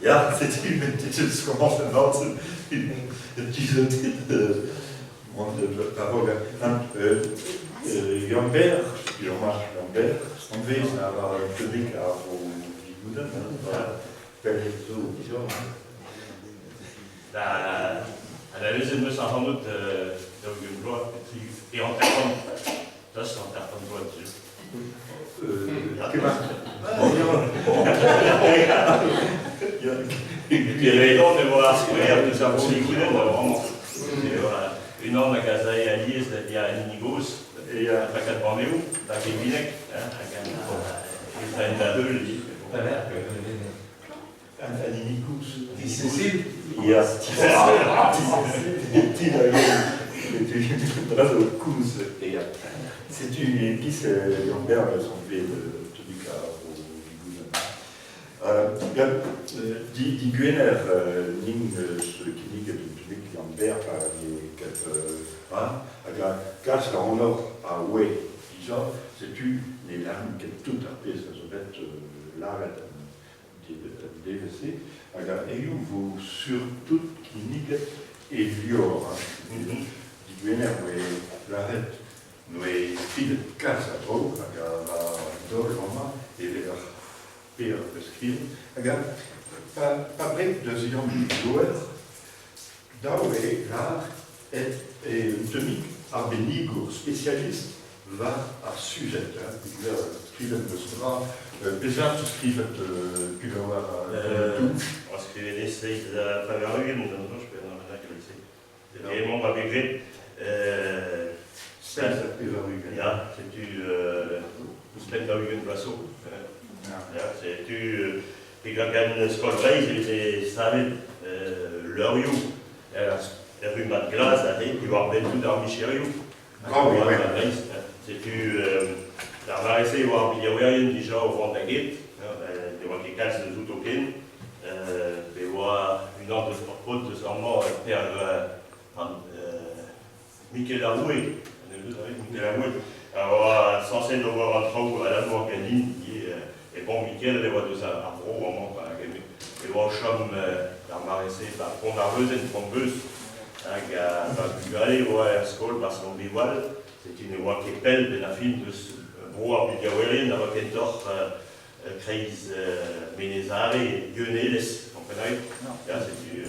Ja, dit is gewoon een altijd diese parola. Jambert, Jean-Marc Jambert, aanwezig naar het publiek voor die goeden. Analyse me s'en rend compte d'une loi et en personne, ça c'est en personne de loi dessus. Il y avait donc de voir ce nous avons dit vraiment. Une norme à casa et alliés, c'est-à-dire à Nigos, et à Bacalpandéo, à Guévinec, à Indadeux, Cécile. Ja, c'est une épice Lambert, son fait de Tunica die Gwener ning kinig de Tunik Lambert car ça honor à ouais disons c'est une les larmes qui tout à fait ça se met l'arrêt DVC et vous sur toute clinique et lior di Gwener l'arrêt nous fil casa trop la dorma et les pire beskriven. Pas bref deuxième joueur d'Aoué là est une tonique à Benigo spécialiste va à sujet skriven bestra bizar skriven kulova on skrivait des essais de la faveur humaine, non je peux en dire que c'est vraiment pas bégré. C'est du la Hugen Blasso. C'est du Pigagan Skolreis, et ça avait leur you. La rue Mat Glace, il va avoir tout dans Michériou. C'est du la Marissé, il va avoir déjà au fond de la guette. Il va qui casse le Zoutoken. Il va avoir une ordre de sport de son mort, Père Michael Aroué. Alors, censé devoir un travail à la loi canine, et bon, Michael, il va de ça, à gros, vraiment, il va au chum, la marissée, la pondareuse et une trompeuse, qui a aller voir à l'école parce qu'on bivoile, c'est une voix qui pèle de la film de ce gros arbitraire, avec un tort, crise, Ménézare, Gueneles, comprenez? C'est du.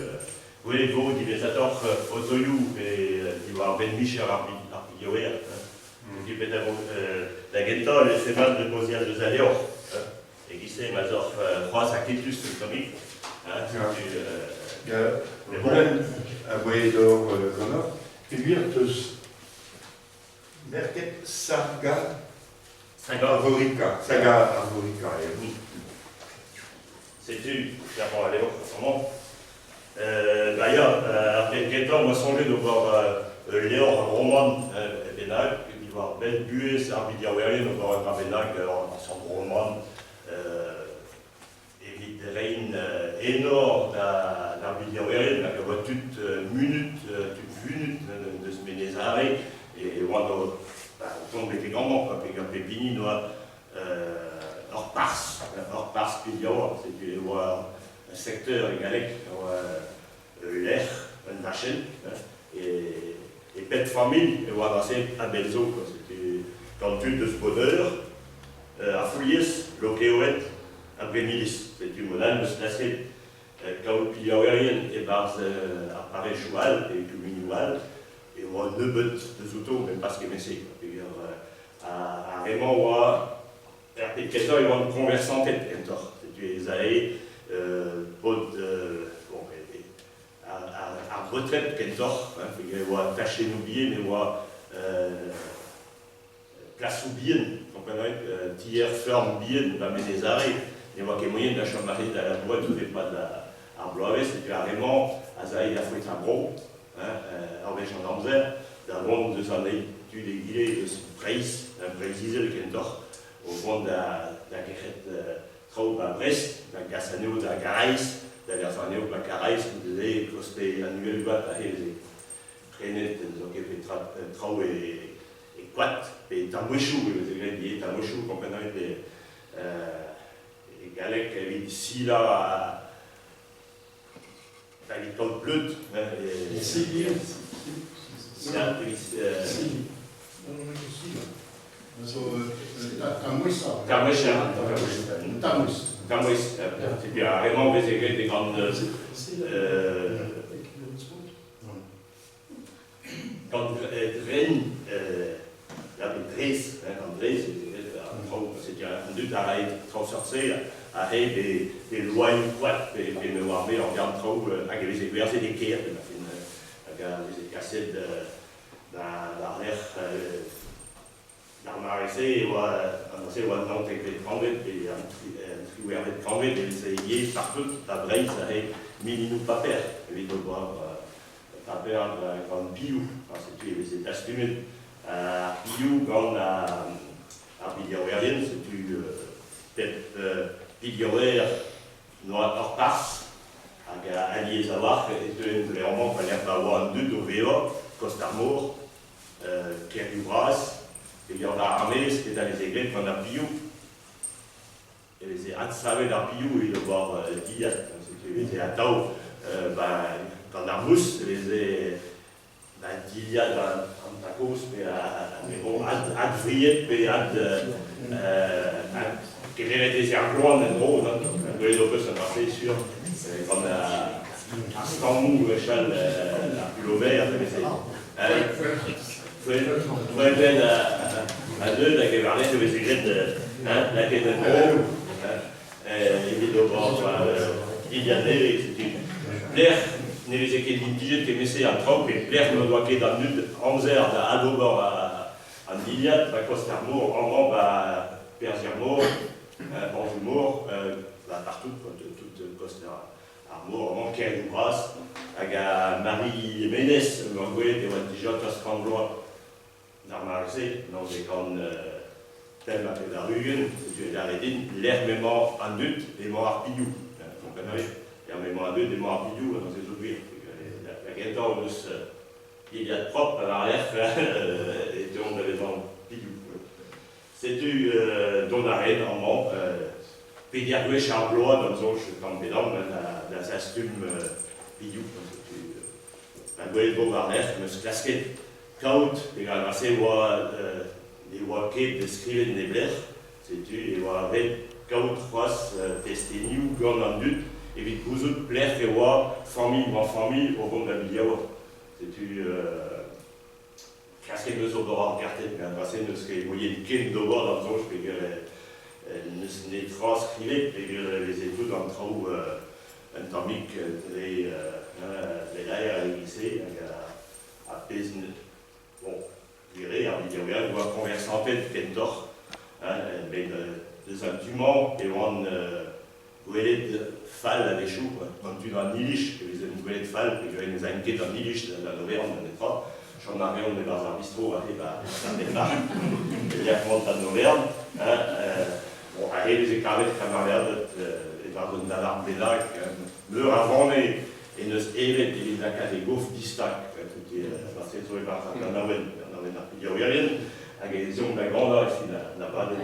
Oui, vous, utilisateur Otoyou, et il va avoir Ben Michel arbitraire. Die bitte der Genta, le cheval de Posial de Zalior, et qui sait, Mazor, croise à Kétus, le comique. Le problème, à Voyador Gonor, Figurtus Merket Saga Arvorica. C'est-tu, clairement, allez, vraiment. D'ailleurs, après Genta, moi, songé de voir Léon Roman Bénag, qui va belle buée, c'est un bidiawérien, on va voir Bénag, son roman, évite des reines énormes d'un bidiawérien, qui va toute minute de se Ménézare, et on tombe avec les grands-mans, avec un pépini, hors pars bidiawar, c'est un secteur égalé, l'air, un vachen, et pète famille, et voilà, c'est un belzo, c'était dans le but de ce bonheur, à Foulies, l'Okéoët, un Bémilis, c'est une monade de se placer, quand il y a rien, et par apparaît cheval, et communal, et on a deux buts de Zouto, même parce qu'il essaie, à Raymond, ou à Péquetor, ils vont converser en tête, c'est des aïe, à retraite Kentor, il va tâcher nos billets, mais il va place ou bien, comprenez, tiers ferme bien, va mettre des arrêts, il va qu'il y ait moyen de la chambre de la boîte, vous n'avez pas de la c'est carrément, à Zaïd, il a fait un gros, avec Jean d'Amzer, d'avant de son étude aiguillée de ce Preis, un Preisisé de Kentor, au fond de la guerre trop à Brest, la Gassanéo de la Garaïs, d'ailleurs, on est au Bacarais, vous disiez que c'était un nouvel bat à les traîner, donc il fait trop et quat, et tamouchou, vous avez dit tamouchou, comprenez, et galec, il dit si là, code bleu, Sili. Tamwis, c'est bien, vraiment, vous avez des grandes. Quand Rennes, la maîtrise, André, c'était un doute à trop sortir, à des lois quoi, et me voir bien en garde trop, à les exercer des quais, les cassettes l'arrière, l'arrière, on sait, on non, t'es prendre, et un triouer avec prendre, et essayer partout, la braille, ça a mis nous pas perdre, évidemment. Paper quand Biou, c'était les États-Unis. Biou, quand la Bidioérienne, c'était peut-être Bidioère, noir hors passe, à Liézavar, et vraiment, il fallait avoir un deux d'Oveo, Costarmour, Kerubras, et il y en a armé, c'était dans les églises qu'on a Biou. Et les Atsave dans Biou, ils doivent avoir Diat, c'était à Tau. Dans la mousse, les Dilia dans la cause, mais bon, à Vriet, mais quelle est des arglois, en gros, les deux se passer sur, comme à Stambou, Chal, la Pulover, c'est bien à deux, la Guévarlet, sur les églises, la quête de gros, et les deux bords, Iliané, c'était l'air. Les équipes indigènes qui essaient en trop, et l'air me doit qu'il dans le Anzer, à Adobor, à Diliat, à Costarmour, en Rambe, à Pergermour, Bonjumour, partout, toute Costarmour, en Kerubras, à Marie Ménès, Mangoué, et déjà Toscandlois, Narmarzé, dans des camps tels que la Rugen, c'est la Rédine, l'air mémoire en lutte et mort Pillou. Il y a mémoire deux, des morts Pillou dans ces oubliés. La guetton, il y a de propre à l'arrière, et on avait dans Pillou. C'était dans l'arène, normalement, Pédiagoué Charblois, dans le zone, je suis tombé dans la Sastume Pillou. La Gouelle Beauvarner, je me suis casqué. Quand les gars, c'est les Waké décrivent des blaires, c'était les Waké, quand Ross testé New, Gornandut, et vite vous autres blaires que voir, famille, grand famille, au bon de la Biliawa. C'était casqué de Zodora en carté, mais un passé, nous serait, vous voyez, une quête d'Obar dans le zone, je peux dire, les transcrivés, et les études en trop, un tomique, les l'air à lycée, à Pesne. Bon, je dirais, en vidéo, on doit converser en tête Kentor, mais des instruments, et on voulait de fall à l'échou, quand tu dans Nilich, que les voulaient de fall, et que les inquiets dans Nilich, dans l'Auvergne, on n'est pas. J'en avais, on est dans un bistrot, ça n'est pas. Il y a comment dans l'Auvergne. Bon, allez, les écarlés, camarades, et dans une alarme bélac, l'heure avant, et nous évite, et les académies gaufres distac. C'est sur les parts, on avait il y a rien, avec les hommes de la grandeur, ici, n'a pas de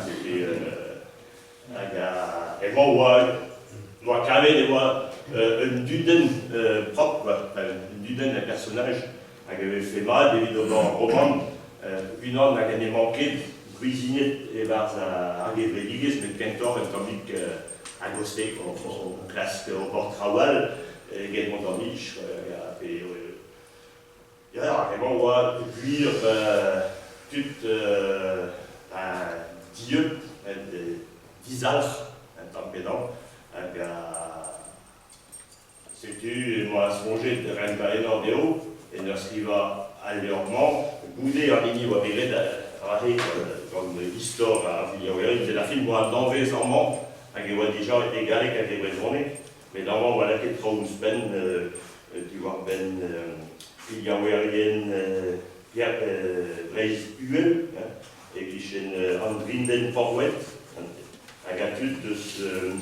c'était et moi, quand même, une duden propre, une duden un personnage, qui avait fait mal, évidemment, en roman, une homme a gagné manqué, cuisinier, et vers un guévréligues, mais Kentor, un tomique agosté, en classe au port-trawal, également dans Niche, il y a vraiment cuire tout Dieu, d'Isar, un temps pédant, c'était moi songé de Rennes Nordéo, et lorsqu'il va à l'Ormand, Boudé en ligne ou à Béret, comme l'histoire à Villiers, c'est la film moi d'envers en mort, avec des gens égalés qu'avec des vraies journées, mais normalement, voilà qu'il y a trop de semaines, tu vois, il y a Pierre Breis Uel, et qui chez Andrinden Forwet, avec un truc de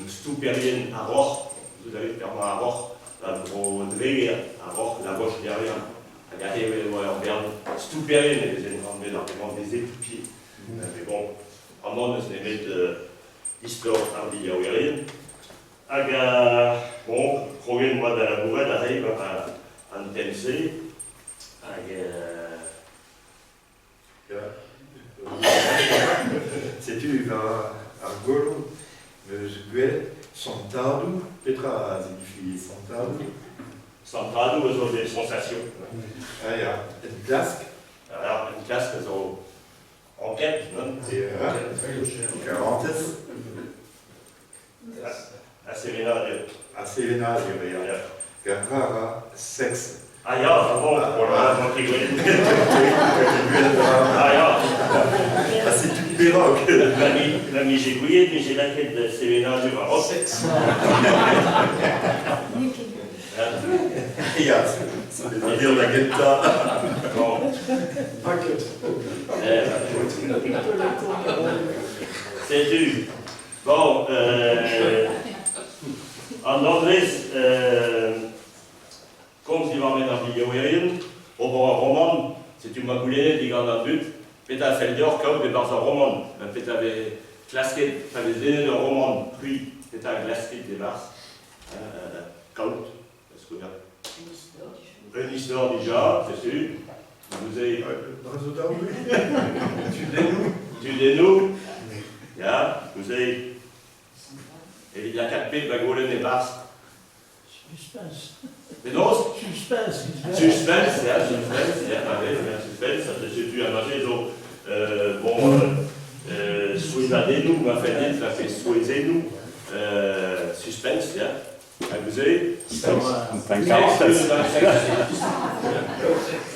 Stouperien à Roch, vous avez fait à Roch, la Brodré à Roch, la Roche derrière, avec un Berne, Stouperien, et les enlevés des épipiers. Mais bon, en monde, c'est mettre histoire à Villiers, avec bon, projet moi de la bourrade arrive à Tennessee, c'est-tu à Golo, Guel, Santado, peut-être à Zigfi, Santado. Santado, elles ont des sensations. Ah, il y a une casque. Alors, une casque, elles ont enquête, non? Garantes, À séminario. a Selenazio, il y a Garrara, sexe. Ah, ja, bon, on l'a montré. Ah, ja. Ah, c'est une perroque. La Mijiguier, mais j'ai la tête de séminario à Rosex. Il y a, ça veut dire la guetta. Bon. C'est du. Bon, en anglais, comme si on met dans Biljouwerin, op een roman, c'est une magoulinette die gaan dat doet, met un felder comme dans un roman. Met un clasquet, ça les donner un roman, puis c'est un clasquet des bars, kaut, est-ce qu'on a une histoire déjà, c'est sûr. Vous avez. Tu dénoues, ja, vous avez. Et il y a 4 P de Bagoulen et Bars. Suspense. Mais non, Suspense. suspense, ja, suspense, dat is natuurlijk aan het zo, soit la dénou, ma fait dit, ça fait soit zénou, suspense, ja. Vous avez.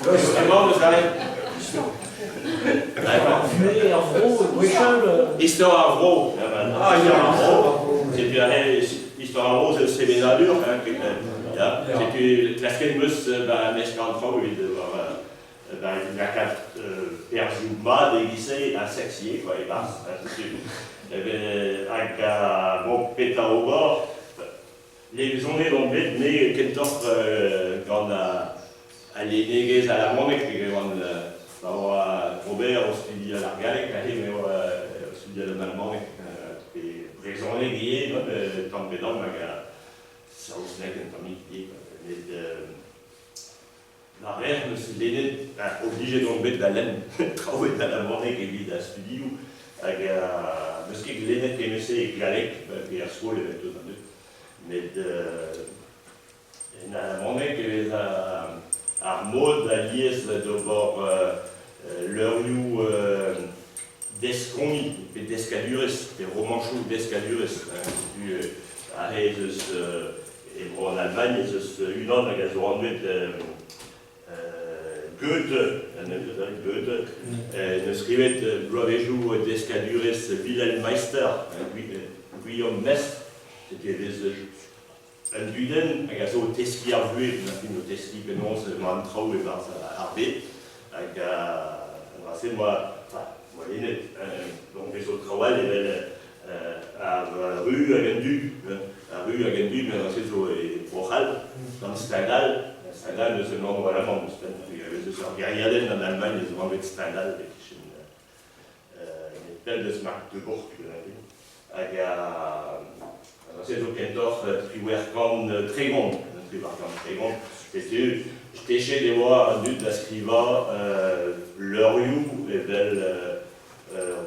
Comment vous avez. Mais en gros, Histoire en gros. Ah, histoire en gros. C'est puis histoire en gros, c'est le séminario. Ja, c'est que la skelmus, mescan trop, il y a 4 perjoumas déguisés à sexier, quoi, et basse. Avec mon péta au bord, les journées l'ont bête, mais Kentor, quand on a les négués à la monnaie, quand on a Robert au studio à l'Argalec, mais au studio de l'Allemagne, et raisonner guillé, tant que dans ça aussi n'est qu'un famille qui la reine, c'est l'aîné obligé d'enlever de la laine, travailler dans la monnaie qui vit dans le studio, avec ce qui est l'aîné qui est et Galec, qui est à School et tout ça. Mais la monnaie qui est à mode, la liesse de bord, leur you d'esconny, et d'escaluris, des romanchous d'escaluris, et en Allemagne, c'est une autre qui a rendu Goethe, ne scrivait Bravejou d'Escaduris Wilhelm Meister, Guillaume Mestre, c'était un duden, qui a so Teski à vuer, une Teski que non, c'est Mantrau et par sa Arbé, avec un moi, donc les autres travail, à rue à Gendu, mais c'est au Brochal, dans Stendhal. Stendhal, c'est le nom vraiment de Stendhal. Il y a rien en Allemagne, ils ont enlevé Stendhal, une telle de Magdeburg, c'est au Kentor, Triwerkan Trégon, j'étais chez des voix en but d'Ascriva, Leuriou, et belle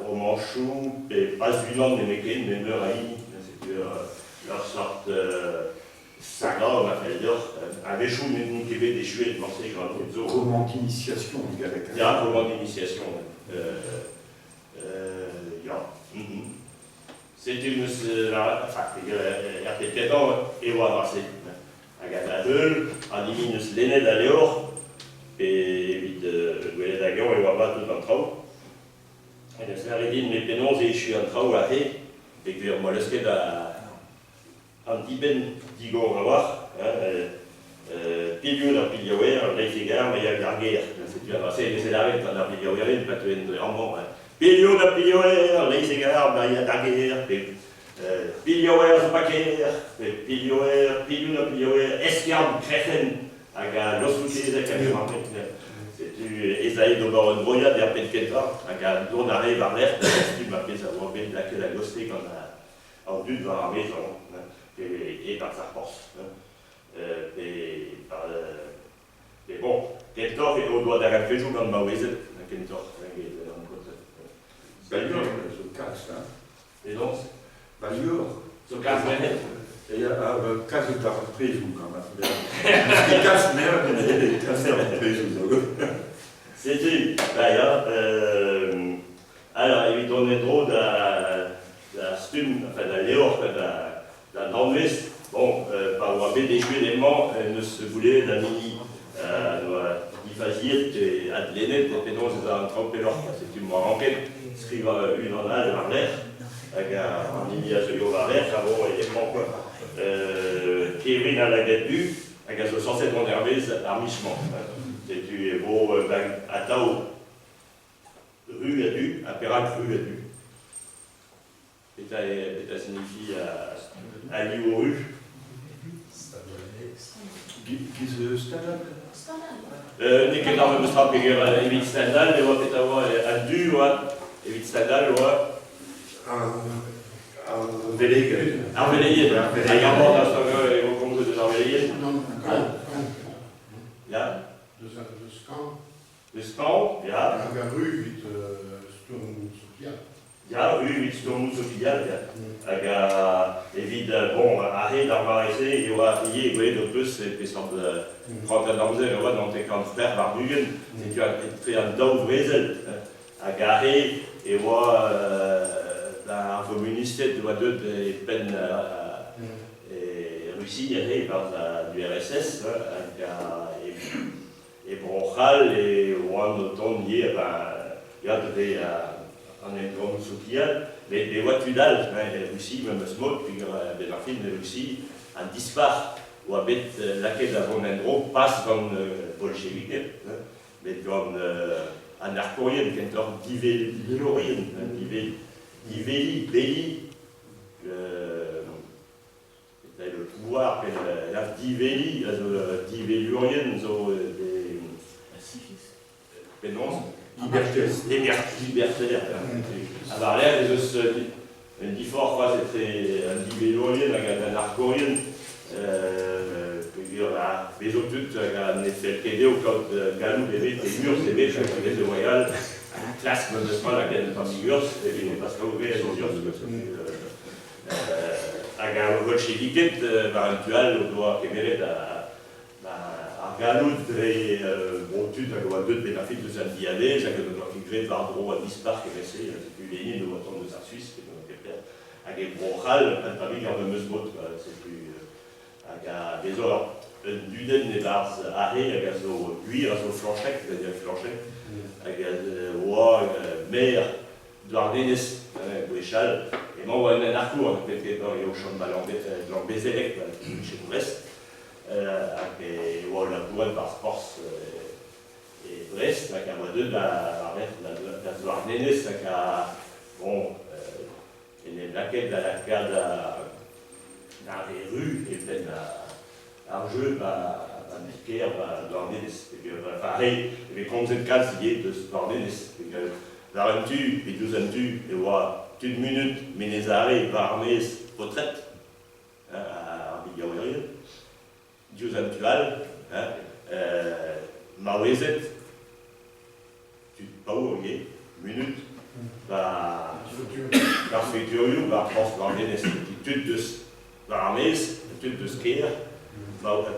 Romanchou, et pas du nom de Mekin, mais Meuraï, c'est leur sorte saga, on appelle leur, avec chou, mais qui avait des chouettes, morceaux, grand truc. Comment d'initiation, avec il y a un moment d'initiation. C'était une. Enfin, il y a peut-être un, et voilà, c'est. À Gadadul, en diminus l'aîné d'aléor, et vite, le d'agion, et voilà, tout en trou. Et le Saridine, mes pénons, et je suis en trou à hé, et que moi, le skate en diben, digon, on va voir. Pilio dans Piliower, Leifegar, mais il y a la guerre. C'est la règle dans Piliower, pas tout en bon. Pilio dans Piliower, Leifegar, il y a la guerre. Piliower, Paquer, Piliower, Pilio dans Piliower, Escarbe, Krechen, avec l'osouté, avec c'est Esaïe de Baron Broya, d'Herpède Keta, avec un tour d'arrêt vers l'air, tu m'appelles ça, on va bien la gosté qu'on a en dû devant la maison. et par sa force. Mais bon, Kentor est au doigt d'Arapéjou dans le Maouézet, Kentor. Bagnor, ce casse, hein. Et donc, Bagnor. ce casse-mène. Il y a un casse d'Arapéjou quand même. Parce qu'il casse merde, mais il casse d'Arapéjou. C'était, d'ailleurs, alors, il donnait trop de la stune, enfin, de la léor, de la nordvest. Bon, par le des éléments, ne se voulait la mini. Il faisait à l'ennée, et non, c'est un trempé l'or, c'est une enquête, écrire une en âge, en l'air, avec un mini à ce yovarère, avant, et des pompes, Kevin à la guette-du, avec un 67 en hervès, armichement. C'est du beau, à Tao, rue à du, à Pérac, rue à du. Et ça signifie à l'île aux rues. Qui se stade? Niet dat we bestrappen hier in Stendal, die wat het al een duur wat, in Stendal wat. Velegen. Velegen. En ja, maar dat is toch, hoe komen ze dus aan Velegen? Ja. Dus Scan. Dus Scan, ja. En de rue vit Sturm Sofia. Ja, u vit Sturm Sofia, ja. Évidemment, bon, arrête d'embarrasser, il y aura payé, vous voyez, de plus, c'est semble prendre un danger, dans tes camps barbugen, c'est tu as très un dos Brésil, à garer, et voir, un communiste, tu vois, deux peines, et Russie, et par du RSS, et Bronchal, et Juan Automne, il y a des, en étant social, les voitures Russie, même Smog, puis la film de Russie, en dispar, ou avec laquelle avant un gros passe comme bolchevique, mais comme un arcorien, qui est un divélorien, diveli, belli, le pouvoir, la diveli, divélorien, des non. Libertaire. Alors là, un diffort, c'était un divélorien, un arcorien, les autres, un effet PD au code de Galou, les murs, les bêches, les royales, classe, mais n'est-ce pas, laquelle n'est pas figure, parce qu'on ouvrait les murs, avec un bolchevique, éventuel, au doigt qui mérite à Galou, tu as deux bénéfices de Saint-Diadé, j'ai que par droit à dispar qui est resté, c'est plus Lénine, le moton de sa Suisse, qui est donc avec Bronchal, un famille en Meusmot, c'est plus. Avec des heures, du den et bars arrêt, avec un cuir, un flanchec, c'est-à-dire flanchec, avec un roi, maire, d'Ardennes, Bréchal, et moi, un arcours, on a fait au champ de l'Ambézélec, chez Brest, avec la couronne par force. Et Brest, avec un mois deux, la Ardennes, avec un. Bon, il y a laquelle dans la carte dans les rues, et peut-être un jeu, un piquer, dans les. Pareil, mais comme c'est le cas, c'est de Ardennes. La rentu, et 12 rentu, et voilà, toute minute, mais les arrêts, armés, retraite, à Bigorien, 12 rentual, Maouézet, tu pas où, ok, minute, par futur, par force d'Ardennes, toute de l'armée, toute de skier,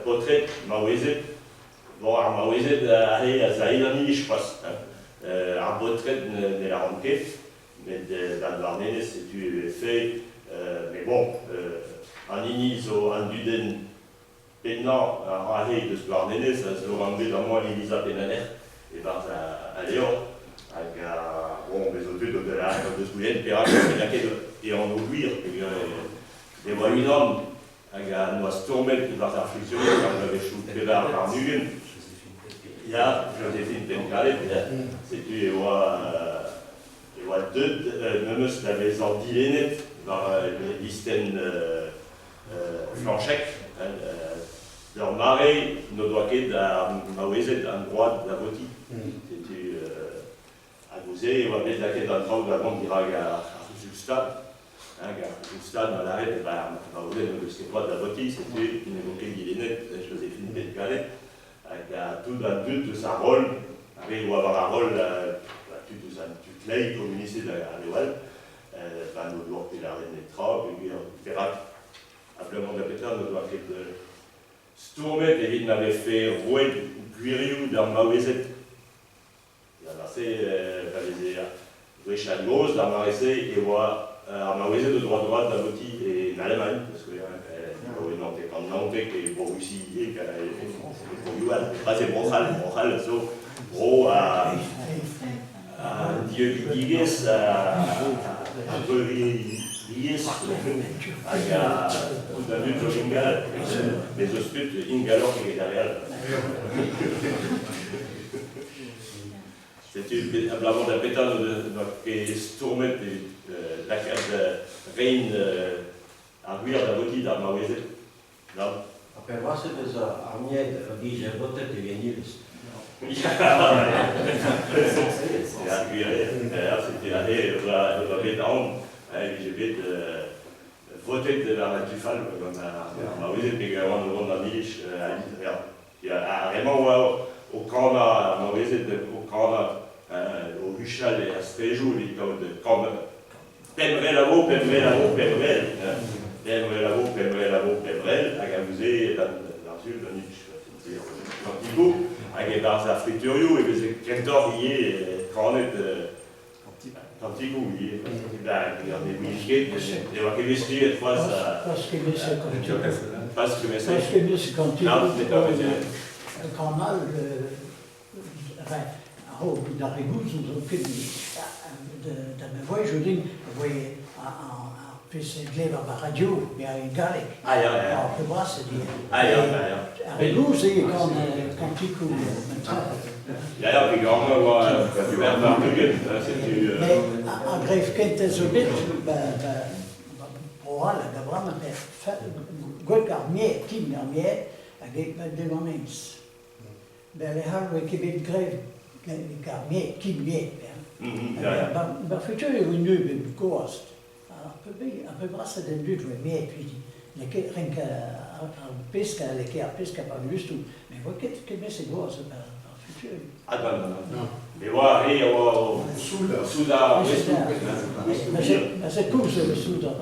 portrait, Maouézet, bon, à Maouézet, aller à Zahilani, je pense, un portrait de la renquête, mais dans l'Ardennes, c'est du fait, mais bon, en Iniso, en Duden, maintenant, en arrêt de ce Ardennes, ça se rendait dans moi Elisa Penaner, et par à Léon, avec bon, les autres de la de Soulienne, Pérac, et en Ouguir, des voyants, avec un noix tourmel qui va faire frictionner, quand on avait shooté là par Nugen. Il y a Joséphine Pencalé, c'est tu et moi deux, même si la maison d'Ilénet, dans l'Isten Flanchec, leur marée, nos doigts dans Maouézet, en droit de la Voti. C'est tu à Gouzé, on va mettre la quête d'un train de la bande d'Irak à Justin, au stade, dans l'arrêt, vous êtes de ce que toi, Davoti, c'était une évoquée Guilénette, Joséphine Belgalet, avec tout dans le but de sa rôle, avec ou avoir un rôle, toute l'aide communiste à l'éval, nous devons faire la reine des trappes, et puis on verra, appelons de pétard, nous devons faire de Stourmet, et il m'avait fait rouer Guiriou dans Maouezet. Il a lancé, Riche à gauche, dans Marseille, et moi, à Maouezet de droite, Davoti, et en Allemagne, parce que quand Nantes, qui est pour Russie, et qui est pour Yuan, c'est Brochal, so, gros, à Dieu Vigues, un peu Vigues, à David Jolingal, mais je suis Ingalor qui est derrière. C'était un blamant de pétard de Stourmet, la carte reine à Guir, Davoti, dans Maouezet. Après moi, c'est des armiers qui j'ai voté de gagner. C'était l'année, on avait dans, j'ai fait voter de la Matufal, comme on a vu, mais on a mis il y a vraiment au camp, au camp, au Huchal et à Spéjou, les camps, Pembrel, à Gamouzé, dans le sud, dans Antigo, avec les Afriturio, et les Kentor, quand on est Antigo, il y a des milliers, il y a des milliers de fois ça. Parce que c'est quand Parce que c'est quand tu le canal, enfin, dans les goûts, nous avons fait de mes voyages, je dis, vous voyez, c'est de la radio, mais à une galère. Alors, le bras, c'est dit. Avec nous, c'est quand tu cours maintenant. D'ailleurs, puis quand on tu vas voir mais en grève, quand tu es au bit, pour la Gabram, Gott Garmier, Kim Garmier, avec des moments. Les Harvey qui viennent grève, Garmier, Kim Mier. Ben, futur, il y a une nouvelle course. Un peu grâce à des buts, mais puis rien qu'à pesca, les a pesca pas juste tout. Mais vous voyez que c'est gros, c'est pas le futur. Ah non. Mais voilà, et au Soudan, Mais c'est cool, c'est le Soudan,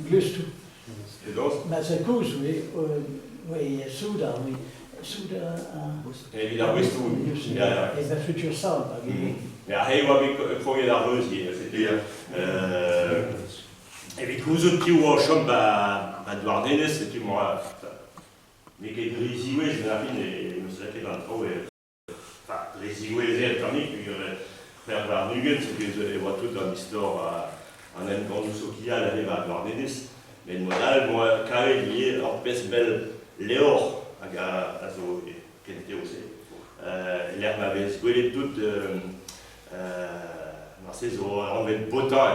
juste tout. et donc, Mais c'est cool, oui, Soudan, oui. Soudan, évidemment, oui, tout. et le futur sale, par exemple. Mais après, il va y avoir l'arreuse, c'était. Et puis, vous autres qui ont champ à Douarnenez, c'était moi. Mais qui est résigoué, je l'ai et monsieur qui est dans le trou. Enfin, résigoué, les électroniques, puis faire Douarnenez, c'est que je vois tout dans l'histoire en un grand douceau qui a arrivé à Douarnenez. Mais le modèle, moi, quand il y a en peste belle Léor, à qui était aussi. L'air m'avait squelé toute. On avait beau temps,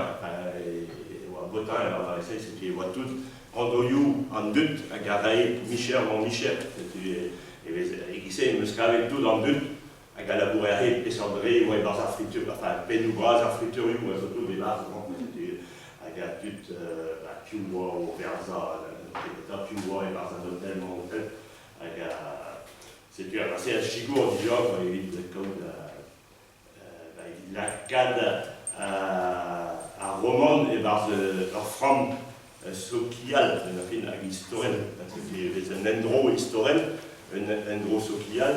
beau temps, on essaie, c'est qu'ils voient tout, en doyou, en doute, à Garaï, Michel, mon Michel, et qui sait, il me scavait tout en doute, à Galabouré, et Sandré, ou à Barza Friture, enfin, Pénoubras, à Friture, ou surtout des bases, à Gatut, à Tuwa, ou Verza, à Tuwa, et Barza d'hôtel, mon hôtel, c'était assez à Chigour, déjà, quand il y avait des codes, la cadre à Romande et par leur forme sokial, une affaire historienne, c'est un endroit historien, un endroit sokial,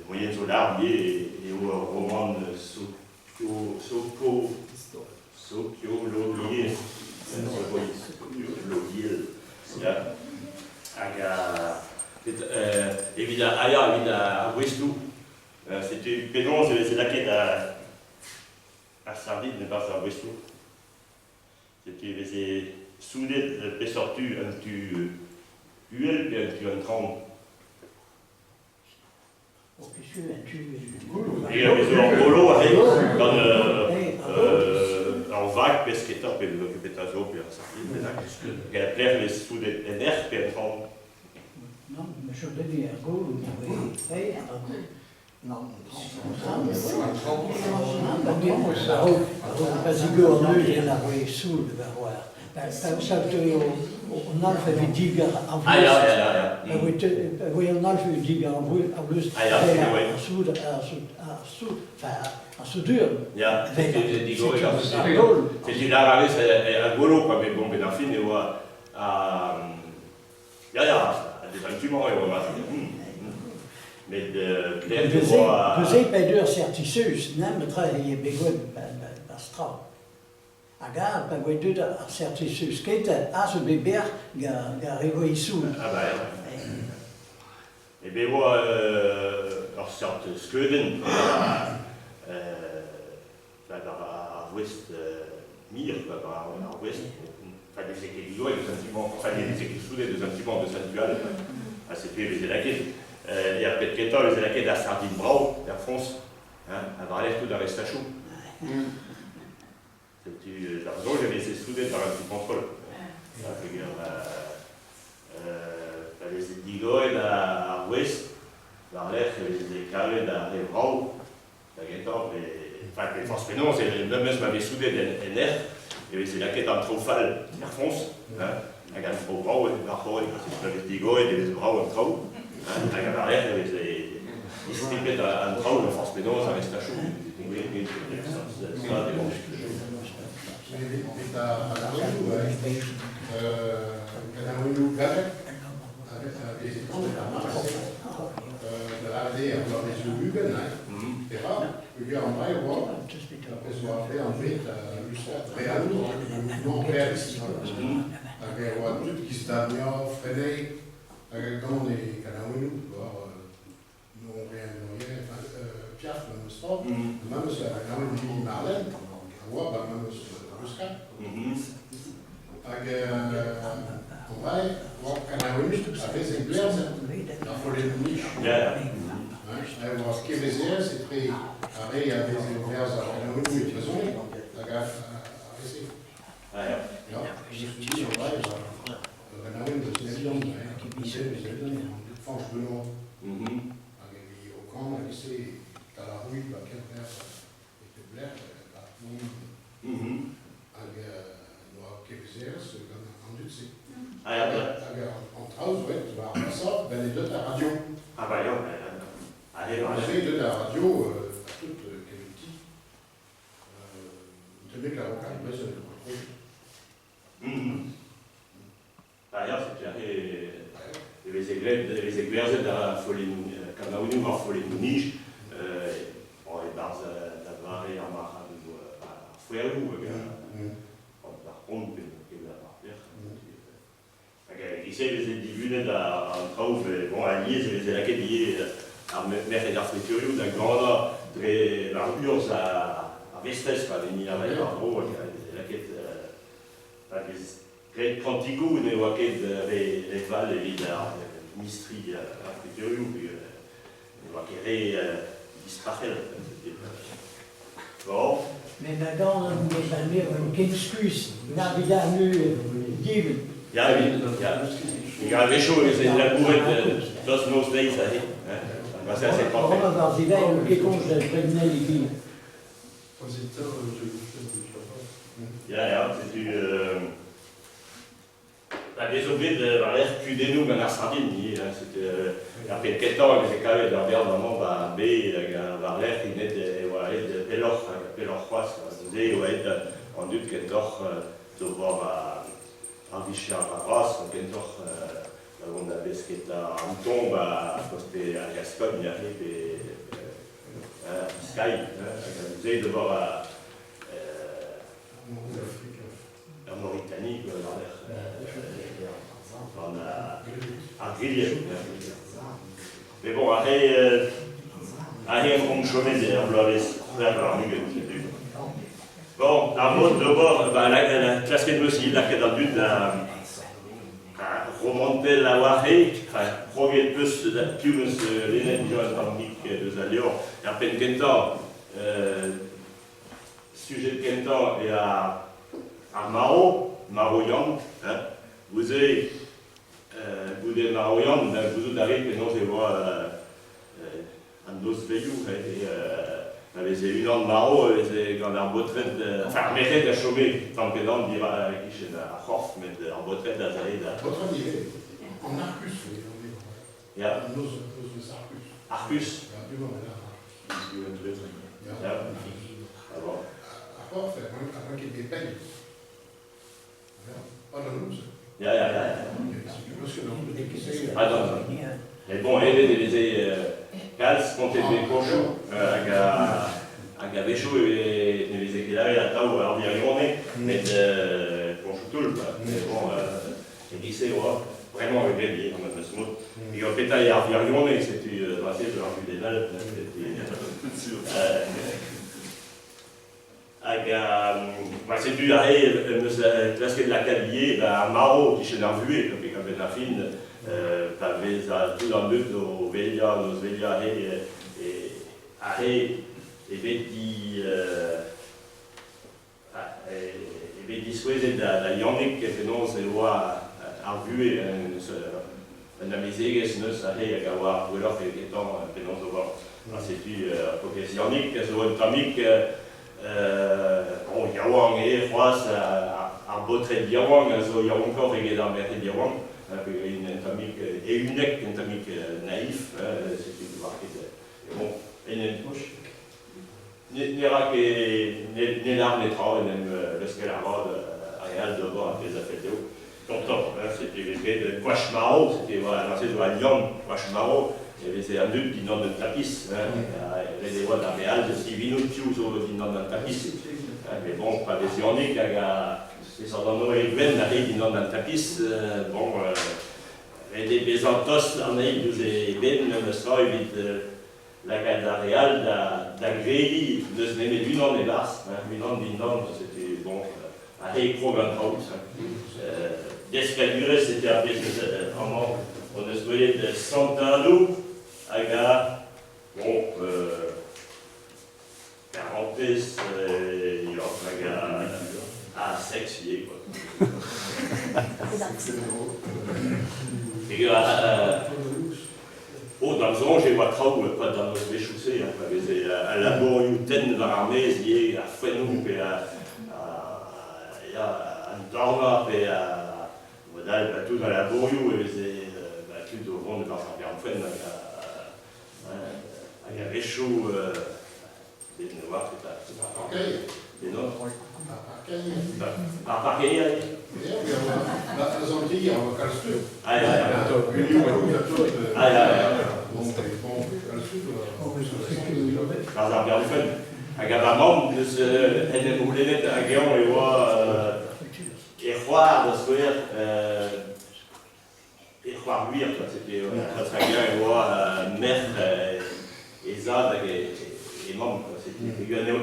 moyen sur l'arbre et au Romande sokiologier, évidemment, à Westou. C'était pédon, c'est la quête à Sardine, mais pas à Westou. C'était soudé, le sortu un tu UL, puis un tu un tram. Et il y avait en polo, en vague, pesqueteur, puis le pétazo, puis un Sardine. Il y a plein de soudés NR, puis un tram. Non, mais je devais un goût, oui, Non, parce que nu in naar Soel waar. Dan zou je een halve diga aan Ah ja. dan wil je een halve diga aan lust. À soudure. Ja, die gooi dat is. C'est une arabe, c'est un golo quoi, mais bon, ben en fin, des sentiments, mais de We zijn bij deur certieus, neem je begon bij straat. Aga, bij we doen dat certieus. Kijk, als we bij berg, ga révolution. Ah bah ja. Et ben moi, alors certes, Skeden, à l'ouest, Mir, à l'ouest, enfin des équipes du des sentiments, enfin des équipes soudées, des sentiments de Saint-Dual, c'était les élaquets. Il y a peut-être quelques temps, les élaquets de la Sardine Brau, la France, à Varlève, tout d'Arestachou. La raison, j'avais essayé de souder par un petit contrôle. Les Digoy à l'ouest, Varlève, les carrés à Brau, la guettant, enfin, forcément, c'est le même qui m'avait soudé d'NR, il y avait ces laquettes en Trofal, Air France, avec un trop brau, et les Digoy, et les Brau en Trau. Avec la barrière, il y avait des strippets en Trau, la force pénose, ça reste à chaud. Dan die Kanawinu, nous on réanimait Piaf, même stop, même ça, quand même dit Marlène, à voir, même Busca. On va voir Kanawinu, avec ses glaires, il faut les niches. On va ce qui est vézère, c'est très. Après, il y a des glaires à Kanawinu, et de toute façon, la gaffe à rester. Je me suis dit, on va, Kanawinu, c'est évident. Franche de nom. Au camp, c'est à la rue, à quel père était blair, à la rue. À Québec, c'est en dessous. En traus, ouais, tu vas en ça, ben les deux à radio. Ah bah non, allez, les deux à radio, toute quel outil. Tu sais que la vocale, ben c'est le contrôle. D'ailleurs, c'est bien. Les éclairs de la folie, quand on a eu une folie de niche, on est dans la marée en marre à faire ou par contre, il va partir. Ici, les individus en trouve, bon, à Liège, les élaquets liés à mer et d'Arfriture, d'un grand, la urse à Vestes, pas des niais en gros, les élaquets, Great Cantigo, ne waket reval evit ar mistri ar futurioù, ne waket disparel. Bon. Mais maintenant, on a une excuse, Navida nu given. Ja, il y a des choses, c'est la bourrette dos nos days, ça c'est pas fait. On va voir, il va y avoir des prévenir les billes. Ja, c'est du... Les objets de Valère Cudénou, mais en Sardine, après quelques temps, les écailles de la bière dans le monde, B, Valère, il est de Pelor Croix, en doute qu'elle dort de voir à Vichard à Brasse, qu'elle dort on avait ce qui est en tombe à côté à Gascogne, il arrive et Sky, vous avez de voir en Mauritanie, en Grille. Mais bon, après, on chômait, on l'avait bon, la mode de bord, la classe de aussi, la quête d'adulte, remonter la warée, premier plus de l'énergie atlantique de Zalior, et après Kentan, sujet de Kentan et à Maro-Yang, vous avez Maro-Yang, vous avez d'arrêt, mais non, c'est voir en nos veillous, on avait une an de maro, quand on a en retraite, enfin, on était à chômer, tant que l'on dira qui chez la Rof, mais en retraite à Zaïda. Votre ami, en Arcus, oui. Ja. Nos Arcus. Arcus. Ja, du var med där. Ja. Alors, Après, avant qu'il ait payé. Pas de nous. ja. Parce que non, Attends. Mais bon, il y a Kals, quand il était cochon, à Véchou, et les éclairés à Tau, alors bien journée, mais de Conchoutoul, mais bon, c'est glissé, vraiment avec les billets, comme ça, smooth. Et au pétale, il y a bien journée, c'était passé de la rue des Nalles, c'est du arrêt, presque de la Calier, à Maro, qui chez l'Arvué, puis quand il a fini, t'avais tout dans le but aux Vélia, et arrêt, et vedi souhaité da Yannick, que non, c'est loi Arvué, un amusé, que sinon, ça allait y avoir, ou alors, qui est en pénance au bord. C'est du, pour que Yannick, c'est un tamique, bon, Yawang et Roas, à Botré de Yawang, so Yawang encore et dans Mère de Yawang, une famille unique, une famille naïf, c'est une marque. Bon, une touche. N'ira que ni l'arme ni trop, même le scalarade, réel de voir les affaires de haut. Donc, c'était le Quachmaro, c'était lancé sur la Lyon, Quachmaro. Il y avait un but qui nom de tapis. Il y avait des voix d'un réal de 6 minutes sur le nom d'un tapis. Mais bon, pas des ioniques, les ordonnaux et Gwen n'arrivent du nom d'un tapis. Bon, les bésantos en aïe nous est ben, même ça, évite la cadre réal d'agréer de se nommer du nom des basses. Du nom du nom, c'était bon, à réécroger un house. D'escalure, c'était appelé on a joué de Sant'Alo à bon, 40 à sexier, quoi. Et dans le zone, j'ai pas trop, pas dans nos chaussées, à la Bourgoutaine de l'armée, il y a Frénou, et à Antorna, et à tout dans la Bourgou, et tout au fond de l'Armée, il y avait chaud, des noirs, c'est pas. Des noirs. À Parquet, la Zambie, on va calcer. Ah, dans un bien fun. À Gabamon, elle est moulée à Guéon et voit Erroir de Soir, Erroir Luire, c'était très bien, et voit Mère et Zad et membres. C'était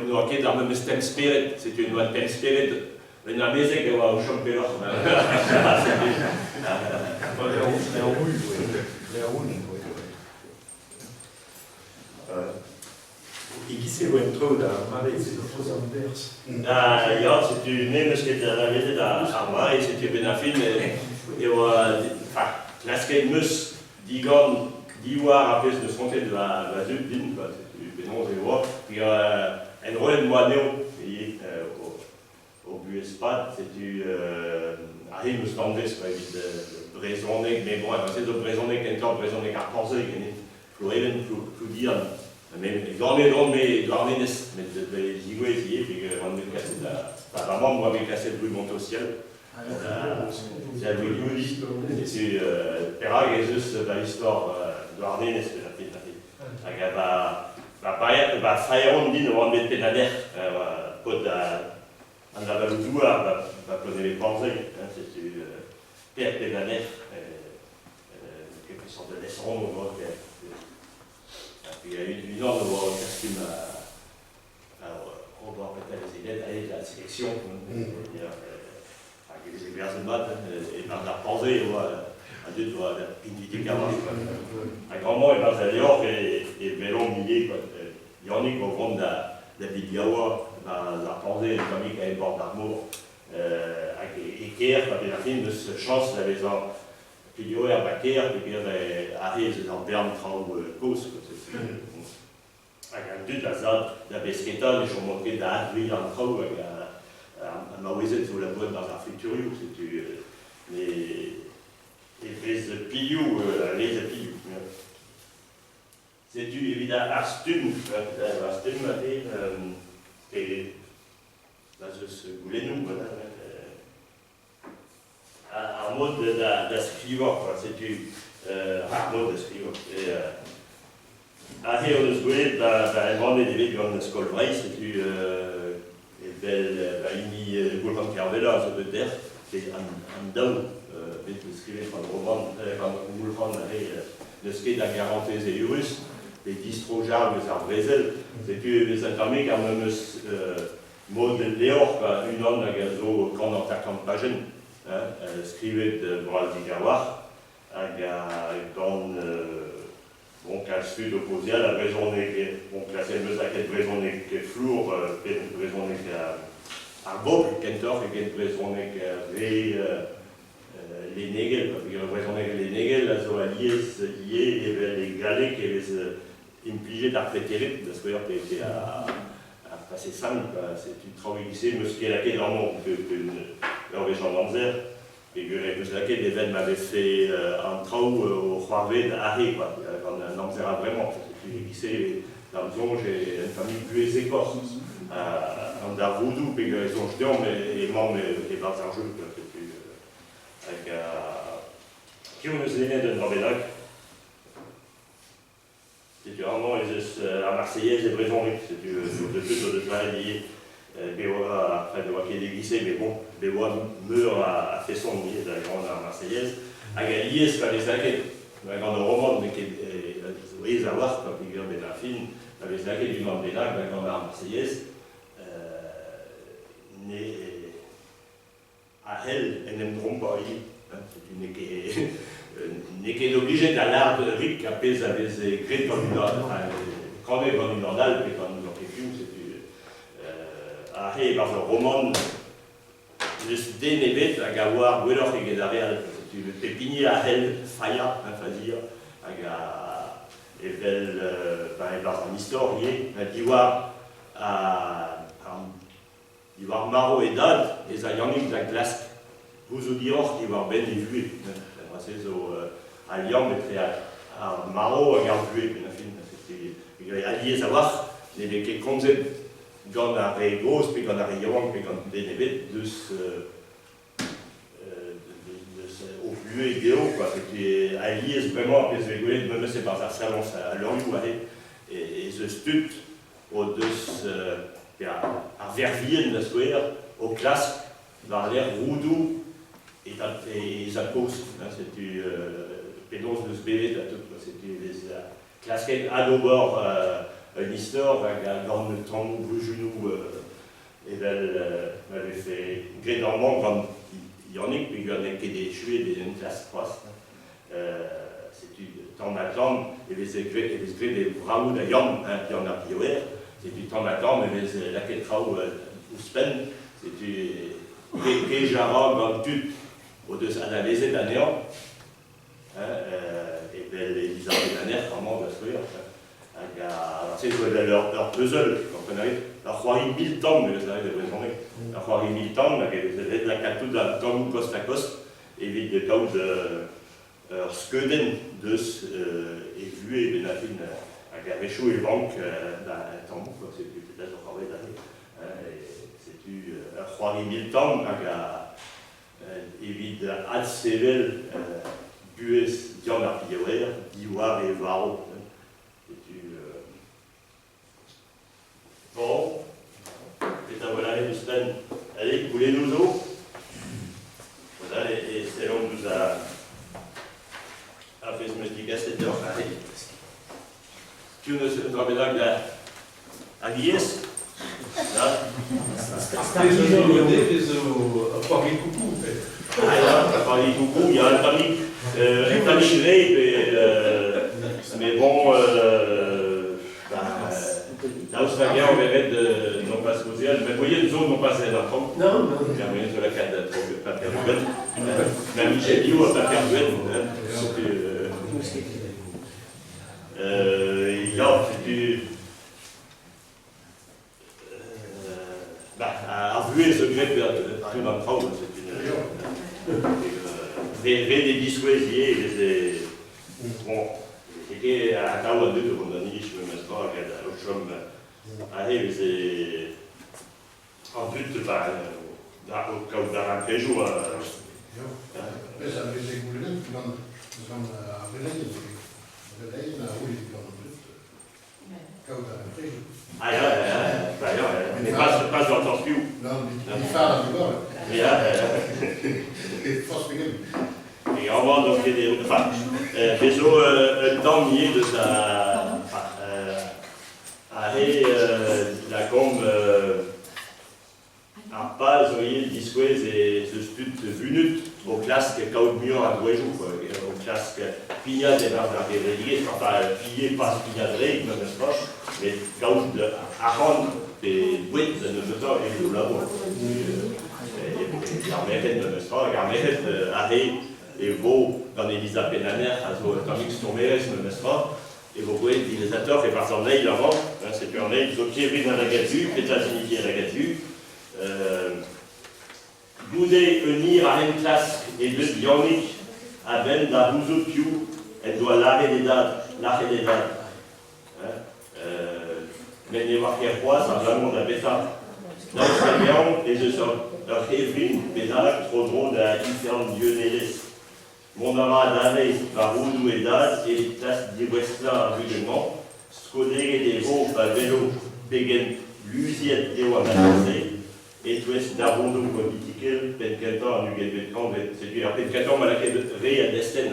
une enquête dans le Stem Spirit, c'était une loi de Stem Spirit. Mais la maison qui va au championnat. Et qui s'est retrouvé dans la marée, c'est une chose inverse. Ja, c'est une même ce qui était arrivé dans la marée, c'était Benafine, et la Skelmus, Digon, Diwar, après de santé de la Zubine, c'était Benon et War, puis un rôle de moineau, au Buespad, c'est du Arimus Tandres, de Brésonnet, mais bon, c'est de Brésonnet, qu'un Brésonnet Carpenzé, Floreven, Floudian, mais dormez, mais de Zigoué, puis on est cassé la. Vraiment, moi, j'ai cassé le bruit monté au ciel. C'est à Louis Louis, c'est Perra, Jésus, dans l'histoire d'Arnines, c'est la fille. Va faire on dit, on met pénalaire, côte en la Valoutoua, va poser les pensées, c'est Père pénalaire, quelque sorte de laisseron, puis il y a eu une ordre de voir le costume on doit peut-être les aider d'aller de la sélection. Avec les exercices de maths, et par la pensée, à deux doigts, la pinité camarade. Un grand mot, et par la Léor, et Bélon Millier, Yannick au fond de la Bibiawa, dans la pensée, une famille qui avait bord d'Armour, avec Eker, quand la fille de ce chance, la maison. Puis il y a un baquet, puis il y a Arrêt, dans Berne, Trau, Cause. Agandut a zad da besketa, ne chom montre da adri an trao hag a maouezet zo labouet dans ar futurioù, setu e vez pilioù, a lez a pilioù. Setu evit ar stum, e da zeus goulennoù, ar mod da skrivor, setu ar mod da skrivor. Ahe on eus gwelet da emmanet evit gant skol vreiz, setu evel imi goulc'han kervella zo bet der, an daou bet skrivet an roman, gant goulc'han neus ket da garantez e eurus, bet distro jar eus ar brezel, setu eus an tamek ar meus mod leor unan hag a zo kant an takanpajen, skrivet bral digawar, hag gant bon, kalstud opposia la brezonek, bon, klasen meus a ket brezonek flour, ket brezonek ar bop, kentor, ket brezonek re le negel, parce brezonek le negel, a zo a liez evel e galek evez impliget ar preterit, da skoer pe a pase san, setu traoù egise meus ket laket an mont, ur vez an amzer, et meus laket even m'avait fait un traoù au c'hoarved ahe, quoi. Un amzer a vraiment, setu egise d'ar zonj e en famille buez ekor, an d'ar voudou pe zonj deom e mamm e barz ar jeu, setu hag kion eus lenet un drabedag, setu an ez eus ar Marseillaise e brezhoneg, setu de peut o deus val lié, beoa a doa ket egise, mais bon, beoa meur a feson lié da gant ar Marseillaise, hag a liez pa vez laket, gant o roman, mais ket ez a war, pa pigur bet ar film, pa vez laket un an bennak gant ar Marseillaise, ne a hel en em trompa hi, setu ne ket obliget a lard rik a pez a vez gret gant un an, kanet gant un an al, pe gant un an ket piou, setu ahe barz ur roman eus den ebet hag a war gwelloc'h eget a real, setu pepini a hel faya, fazir, hag a evel barz an istor ye, diwar maro e dad ez a yannig da glask gouzo dior diwar ben e vue, se zo a liam etre ar maro hag ar vue ben a fin, setu a liez a war, ne vez ket konzet gant ar re goz, pe gant ar re yaouank, pe gant den ebet deus o flue e geo, setu a liez vraiment a pez vegoulet, meus e barz ar salons a lorioù ahe, e zeus tut o deus ar vervien da skouer, o klask war l'er roudou et za post, setu penaos deus bevet a tout, setu vez klasket ad obor un istor hag gant le tamm vougenou evel m'avait fait gret an mont gant yannig, pe gant ket e chue de un klas c'hoaz, setu tamm a tamm, evez gret e vraoù da yann, yann ar pioer, setu tamm a tamm evez laket traoù ouzpen, setu ke jara gant tut o deus ad a lezet anean, evel Elisabeth aner kamañ da skouer, hag se zo evel ur puzzle, komprenarit, ar c'hoari 1000 tamm eus a red e brezhoneg, ar c'hoari 1000 tamm hag evez lakatout da tamm kost a kost, evit de kaout ur skeudenn deus e vue ben a fin hag a vechou e bank da tamm, setu da zo c'hoarvet ahe, setu ar c'hoari 1000 tamm hag a evit ad sevel buez diant ar pioer, diwar e varo. Bon, eta voilà les semaines. Allez, goulennoù zo. Voilà, et c'est là où nous a fait ce petit gasset d'or. Allez. Tu nous as drabedag a lies. Là. Les au Paris Coucou, en fait. Ah, là, à Paris Coucou, il y a un famille mais bon, l'Australien, on verrait de non pas supposé, mais voyez, nous autres, non pas c'est l'enfant. Non, non. J'ai envoyé sur la carte de papier rouette. Même j'ai dit au papier rouette. Il y a, des dissuasiers, bon, c'était à Taouadou, comme on a dit, je me mets pas à l'Ochum, c'est en but, au cas où d'un préjou. Mais ça veut dire que nous sommes à Berlin, mais pas dans le temps plus. Non, il fait la figure. Et on va donc des. Enfin, le temps nié de sa. La combe. A pas zoyer disquez et ce stud vunut au clasque caudmion à Guéjou, au clasque pignat des barres d'arrière, enfin pillé pas pignat de règle, n'est-ce pas, mais caud de arrond des buits de notre temps et de labo. Garmeret, n'est-ce pas, Garmeret, arrêt et vos dans Elisa Penaner, à vos comics tombés, n'est-ce pas, et vos poètes utilisateurs et par son œil avant, c'est un œil, qui est dans la gazue, qui est à signifier la gazue. Goudé unir à une classe et de Yannick à Ben la Bouzoupiou, elle doit l'arrêt des dates. Mais les marqués rois, ça va mon bêta. Dans le Seigneur, et je sors leur Évry, Bédac, trop drôle à différents dieux d'Élès. Mon amant d'année, la Roudou et date, et les classes des Westlands rudement, Scodé et des veaux, à vélo, Pégen, Luciette et Ouamassé. Et tu es d'abord politique, Penkentan, Nuguet-Betkan, c'est-à-dire Penkentan, Malaké de Ré, à Destin,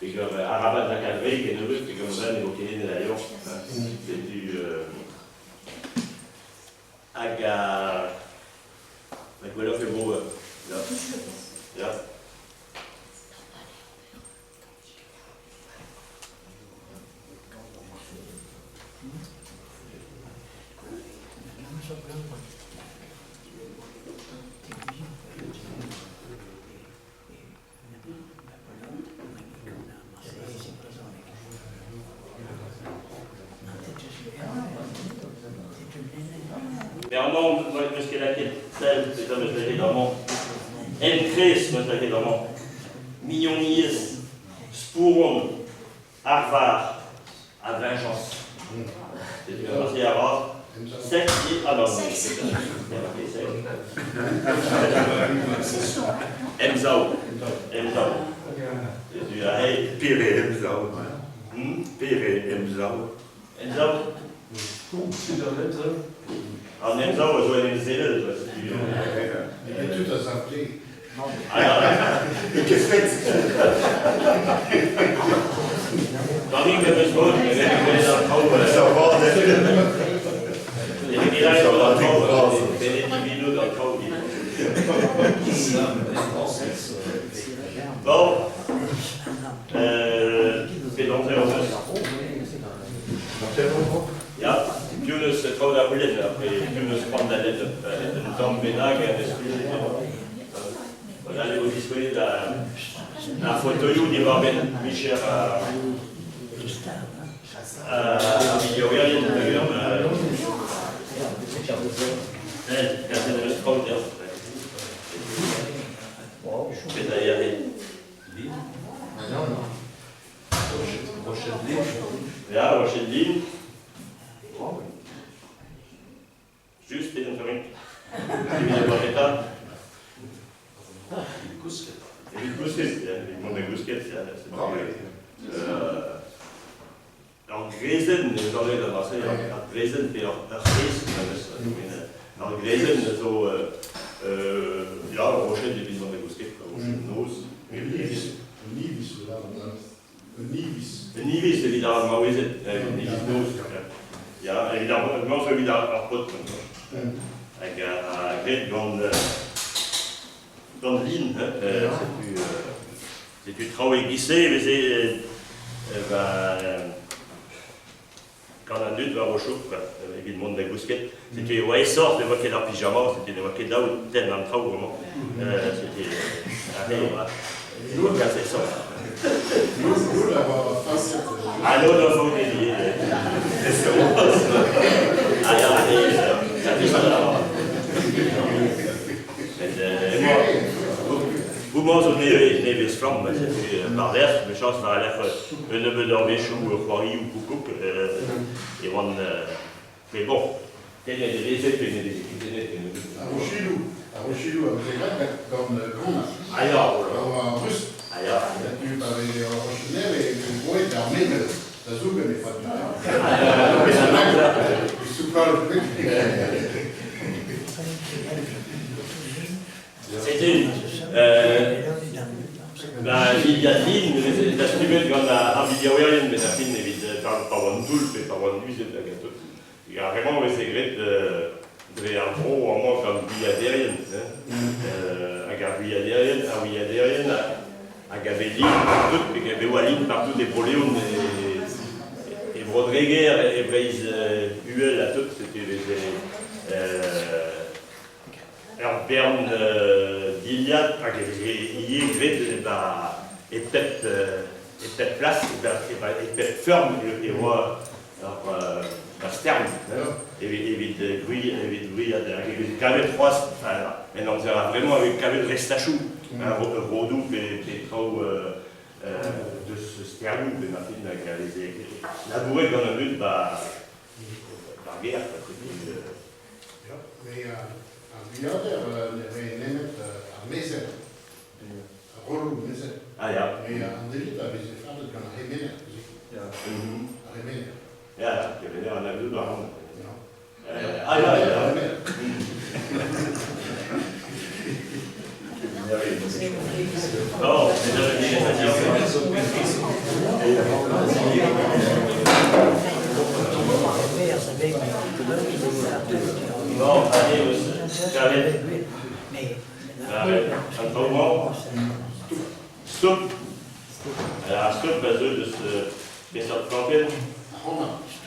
et comme Arabat de la Cadré, qui est neuf, et comme ça, évoqué d'ailleurs, c'est du. Aga. Mais voilà, fait beau. Là. Mais en nom, parce que la celle, c'est comme je l'ai dans mon. Encrès, moi je l'ai dans mon. Millonnies, Spouron, Arvar, à Vengeance. C'est une partie à voir. Sexy, ah non, c'est Emzao. C'est du Hey. Pire Emzao. Pire Emzao. Emzao. C'est dans le même ça. En Emzao, on joue à une zélule. Il est tout à s'appeler. Qu'est-ce que c'est? Dans l'île de Besbon, il y avait dans le trou. Ça va, Il y avait des lèvres dans le trou. Des divinos dans le trou. Bon. C'est donc c'est ja, Jonas trouwt daar geleden. Jonas kwam daar net een dam benag en on allait vous disponible la photo die va ben Michel améliorer le scout. Ja, Rochelle. Juste et donc, Gräsen, Gräsen wäre auch Gräsen, so, ja, Rochelle, die Vision der Gusket, Nose. Nivis, évidemment, oui, c'est Nivis Nose. Ja, évidemment, celui-là, en pote, avec un grec dans l'île, c'est du travail glissé, mais c'est. Quand on a deux va au chaud, évidemment, de la gousquette, c'était ouais, sort de voquer dans le pyjama, c'était de voquer là où tel dans le travail, vraiment. C'était. Nous, c'est ça. Nous, d'avoir fait cette. Ah, non, non, faut oublier. Ah, ça fait ça là. Goedemorgen zo nevis vlam, maar par vers, mais chance naar een hebben dan weer zo quarry ou koekoek, et on, mais bon, quel est le résultat de À Rochilou, avec les Grecs, comme Gona. Ailleurs, En russe, ailleurs. tu avais Rochilou et tu vois, tu as amené de la zougue, mais pas de il se parle plus. C'était la Liliatine, la stimule quand la ambidiawarienne, mais la fine évite par un tulpe et par un musée de la gâteau. Il y a vraiment les secrets de un gros en moins comme billadérienne. Un gars billadérienne, un billadérienne, un gars béline, partout, et un béwaline partout des poléons et Brodreger et Braise Huel à tout, c'était les. Alors, Berne d'Iliade, il est gré et peut-être place, et peut-être ferme, et voit la sterne, et vite gris, avec cavé de froisse, mais non, c'est vraiment avec cavé de restachou, un rodou, et trop de ce sterne, mais ma fille, la bourrée dans le but, par guerre, Mais milliardaire avait nemet à Mezen, à Rolou, Mezen. Ah ja. Mais en délite, avait ses frères de Remener. À Remener. Ja, je bent er aan de baan. Non. Ah ja, ja. Oh, c'est déjà bien. Bon, allez, j'avais. Un moment. Stop. Alors, stop, basé de ce. Qu'est-ce que tu fais?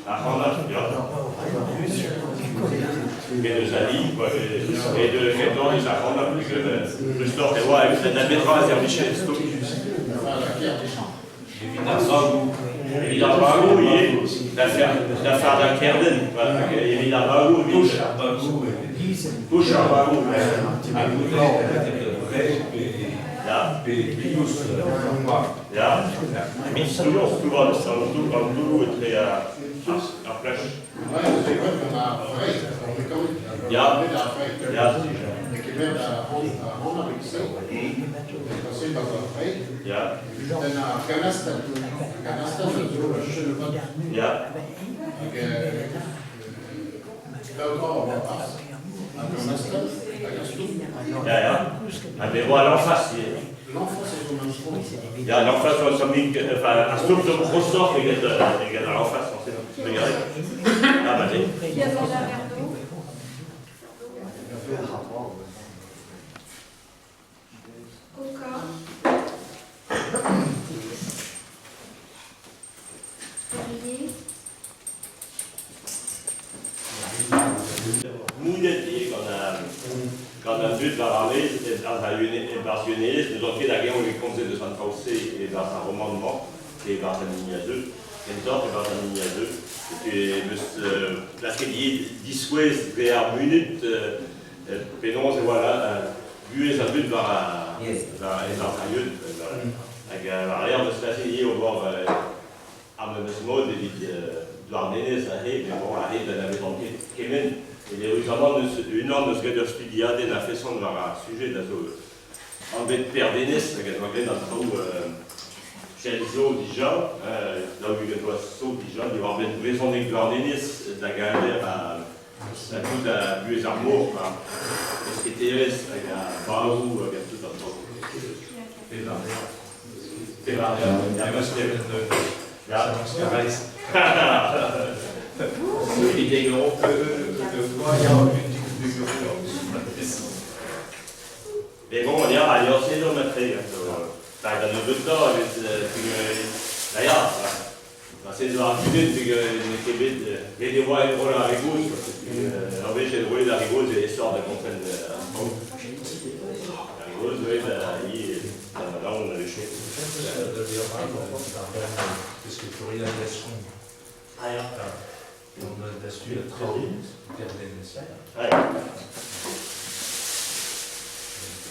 À Honda, bien. Et de Zali, quoi. Et de Kéton, et ça Honda, plus que le store. Et ouais, avec la métro à Michel, stop. Évidemment, il est d'affaire d'un Kerden. Évidemment, Push à Bagou. Ja. Ja. Min toujours souvent le Santou, quand tout est très à flèche. Ouais, c'est vrai qu'on a Frey, on est comme Ja. Ja. mais qui met à Honda avec ça. Passé par Frey. Ja. Dan naar Afghanistan. Afghanistan, dat is ook een schöne wat. Ja. Afghanistan, Ja, ja. Mais voilà, l'en face. l'enfant, c'est comme un son. Ja, l'en face, on s'en dit, enfin, un stop de gros sort, et il y a l'en face, on sait. Regardez. Ah, bah, Il y a dans un verre d'eau. Coca. Perrier. Moudetier, quand on a vu par armée, dans un unioniste, nous avons fait la guerre où les conseils de San Faucé et dans un remandement, et dans un ligne 2, une sorte et dans un ligne 2. C'était la crédit d'Isouès, vers minute, pénonce, et voilà, buée sa but vers les entrailleux, avec l'arrière de se passer au bord à même mode, et de l'arnéné, ça arrive, mais bon, arrive d'un habitant qui mène. Et les rusaments une norme de ce que de studiade n'a fait son dans un sujet de en fait de père Denis, qui est dans le chez Zo déjà, là où il doit sauter déjà, il va avoir une raison de Denis, de la galère à toute la buée armoire, ce qui était avec un barou, avec tout un truc. C'est là, il y a un il est gros. Mais bon, on dirait, alors c'est l'homme après. Dans le bout de temps, d'ailleurs, c'est de la rapidité, c'est que les voies roulent à rigouze. En fait, j'ai roulé la rigouze et les sorts de montagne. La rigouze, oui, là, on a le chien. Parce que pour rien d'assumer. Ah, ja. On a d'assumer le travail. Ah, ja.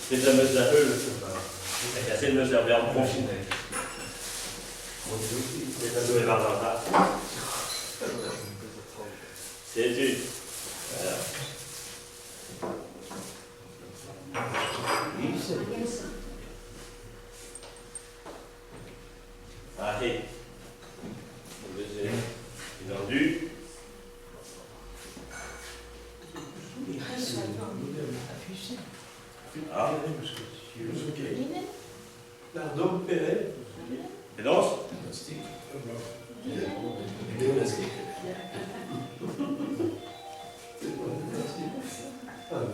C'est de la messe d'Apple, c'est pas. Essaie de me servir en profit. C'est tu. Voilà. Allez. Inendu. Ah. Pardon, Perret. Et donc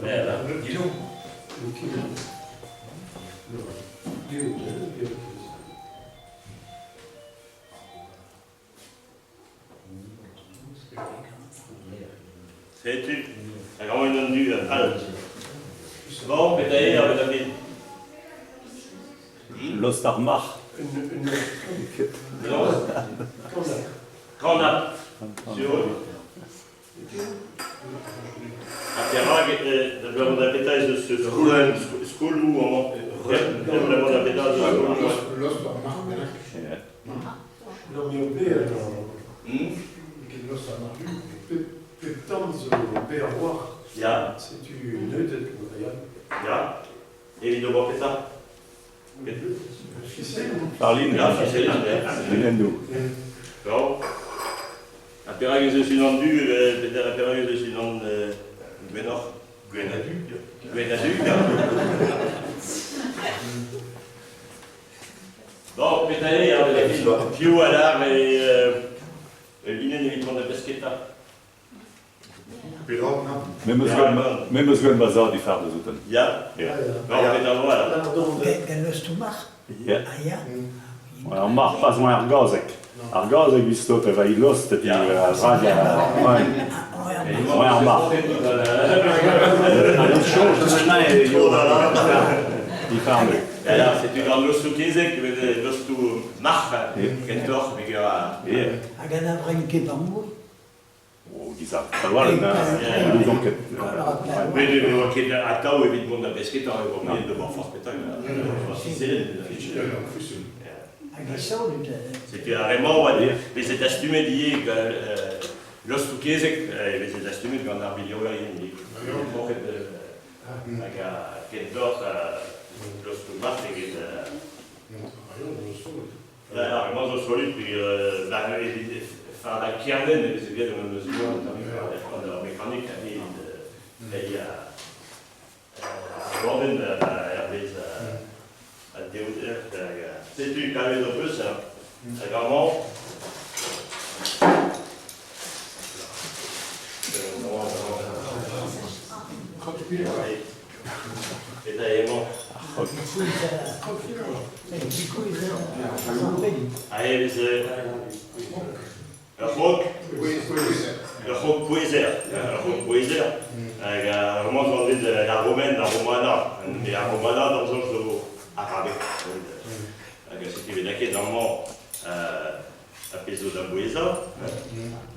Merde. Dis donc. C'est tu. Alors, on donne du halte. Bon, pétaillé avec la ville. L'Ostarmach. Quand on a sur eux. Après, la pétage de ce school ou en la pétage de ce Los Marc, Non, mais au père, Los Marc, pétance au père voir. Ja, C'est une neutre, ja. Évidemment, pétard. Parline. Ja, c'est ça. Linendo. Bon. Après, je suis dans du, peut-être après, je suis dans Gwenor. Gwenadu. Bon, pétaillé, la ville. Più à l'art et l'île de l'île de Pesqueta. Même Osgon Bazar die Farbe zuten. Ja. Ja. Non, on est dans voilà. Pardon, Gelöstumach. Ja. Ah ja. On mag pas moins Argazek. Argazek wie stop e vai lost die radia. Ouais, on mag. Een chose mij die farbe. Ja, c'est du grand lostu kezek, lostu marfa, kentor, mais Ja. Hag an avrenke bambou. O gizar. Voilà, nous donc. mais qui est à Tao, évidemment, de Pesqueta, on va de voir force pétard. Hag e saolet. C'était vraiment, on va dire, mais c'est astumé d'y lostu kezek, mais c'est astumé de grand arbilio, il y a kentor, lostu marfa, qui est vraiment au solide, puis enfin, la Kierden, c'est bien de me mesure en mécanique, il y a Gordon à c'est du carré de plus, également. Et d'ailleurs, allez, c'est le rock poésie. Vraiment, on dit de la romaine, la romana, mais la romana dans un jeu arabe. Ce qui veut dire que normalement, à Peso d'Ambuesa,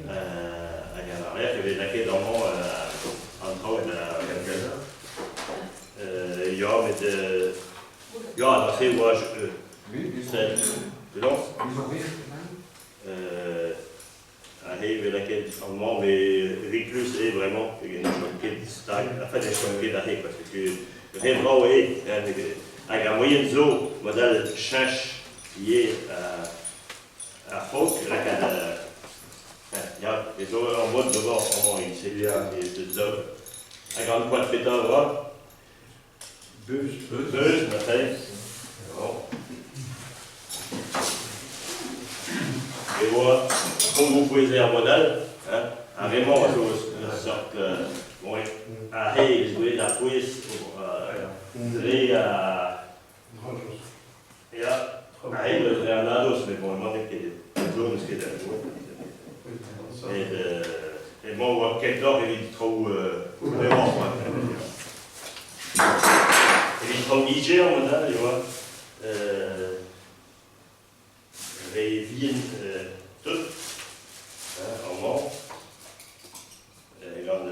à l'arrière, qui veut dire que normalement, en train de la Galgaza. Ja, met ja, dat heel was lance. Arrive la quête normalement, mais reclus est vraiment une quête stag, la fin des quêtes d'arrêt parce que Rébrau est avec la moyenne zo modèle change qui est à Folk, la canne. Il y a des autres en mode de bord, il s'est bien des zo avec un point de pétard là. Beus, Nathalie. Bon. Et voilà, comme vous pouvez dire modèle, un Raymond, une sorte, bon, à Hay, jouer la poésie, et à Hay, le Reanados, mais bon, il manque des zones, ce qui est et bon, Kentor, il est trop vraiment. Il est trop Niger, on a, tu vois. Révien, tout. En mort. Et on a.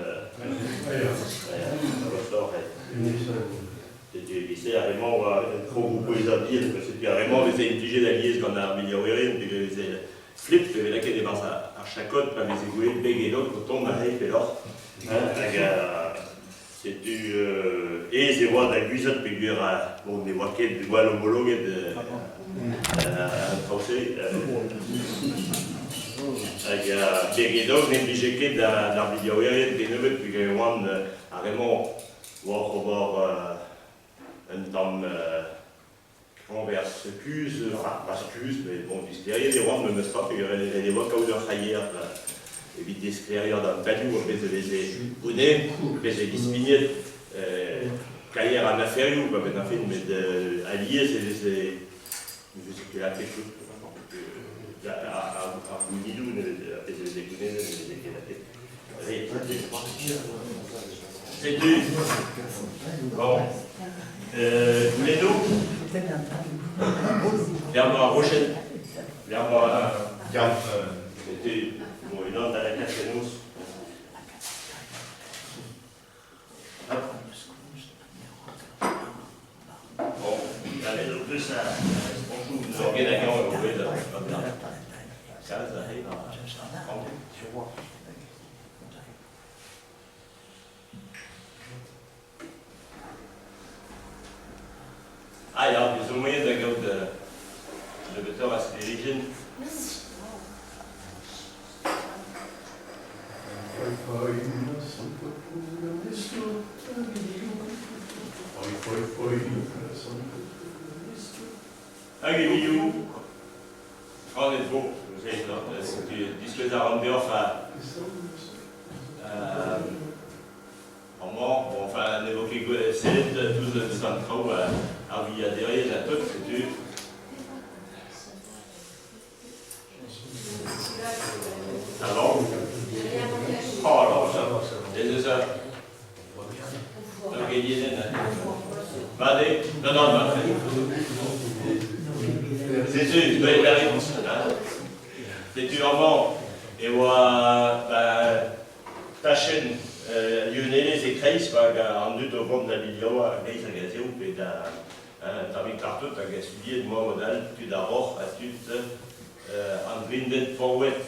C'était lycée, vraiment, trop beaucoup les alliés, parce que c'est vraiment les indigés d'alliés qu'on a amélioré, puis les flips, puis là, qui est à chaque côte, puis les égouets, bég et l'autre, quand on arrive, puis là, c'est du. Et c'est moi, la cuisine, puis il bon, des moquettes, du bois l'homologue, un français. Bég et l'autre, négligé qu'il y a d'arbidiauer, des neveux, puis qu'il y a vraiment, voir un temps converse cuse, enfin pas cuse, mais bon, l'extérieur des rois ne me pas, il y aurait des voix comme leur ailleurs, évite l'extérieur d'un palier, après de les bonnets, après de les spignettes, carrière en affaire, ou pas en fait, mais alliés, c'est la quelque chose. À Bounidou, après de les bonnets, c'est du. Bon. Léno, Bernard Rochelle, Bernard, c'était une onde à la Cascanos. Bon, allez, le plus, ça, nous organisons au bout de la case, ah, ja, wir sind hier, da gibt es bitte was Religion. Agemiu, on est bon, vous savez, du disque d'Arandorf en mort, bon, enfin, on évoquait Céleste, tous les centraux à Villadéré, la toute, c'est du. Alors, oh, alors, ça, c'est ça. Ok, non, non. C'est sûr, tu dois être la réponse. C'est tu en mort. Et voilà, ta chaîne. Lionel et Kreis, en deux au fond de la vidéo, Kreis a gazé ou puis t'as mis partout, t'as étudié de moi modal, tu d'abord, tu en Grinden Forward.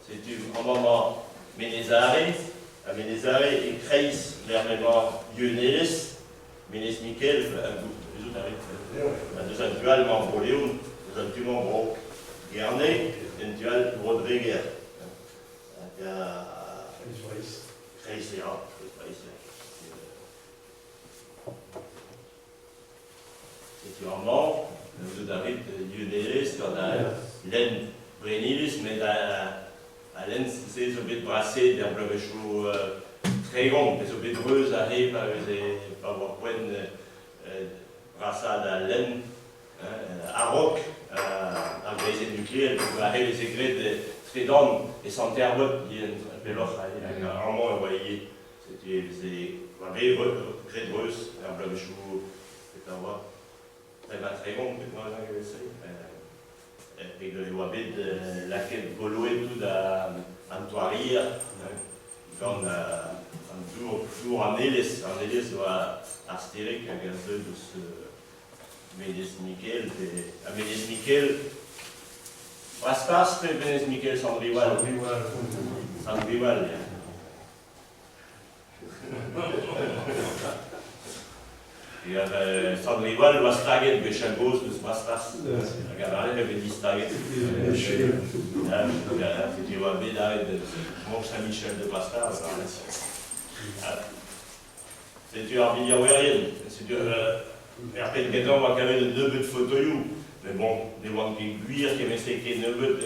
C'est un moment Ménézare et Kreis, l'hermément Lionel, Ménés Miquel, deux actuels Mampoléon, deux actuels Mambro Guernet, deux actuels Rodriguez. C'est sûrement, nous David Lionel, on a Len Brenilis, mais à Len, c'est ce bit brassé d'un bleu chaud très grand, mais ce bit reuse arrive avec pas avoir point brassade à Len, à Roc, à Grésil nucléaire, pour arriver les secrets de Trédon et sans terre, qui est un peu l'offre, un moment envoyé. C'est très grosse, un bleu chaud, c'est un voix. C'est pas très bon, mais moi, je vais essayer. Et le Wabid, laquelle Golo et tout en toirie, quand on joue en hélice soit astérique, un peu de ce Mélis Miquel, Mélis Miquel, Rastas, Mélis Miquel sans rival. Sans rival, sans rival, was taget, Béchagos, de Rastas. Regardez, il y avait 10 taget. C'est du Wabid, Mont Saint-Michel de Pascal. C'est du Arvilla-Wérien. C'est du. Après le gâteau, on va quand même deux buts de photos. Mais bon, des gens qui cuire, qui avaient séqué 9 buts.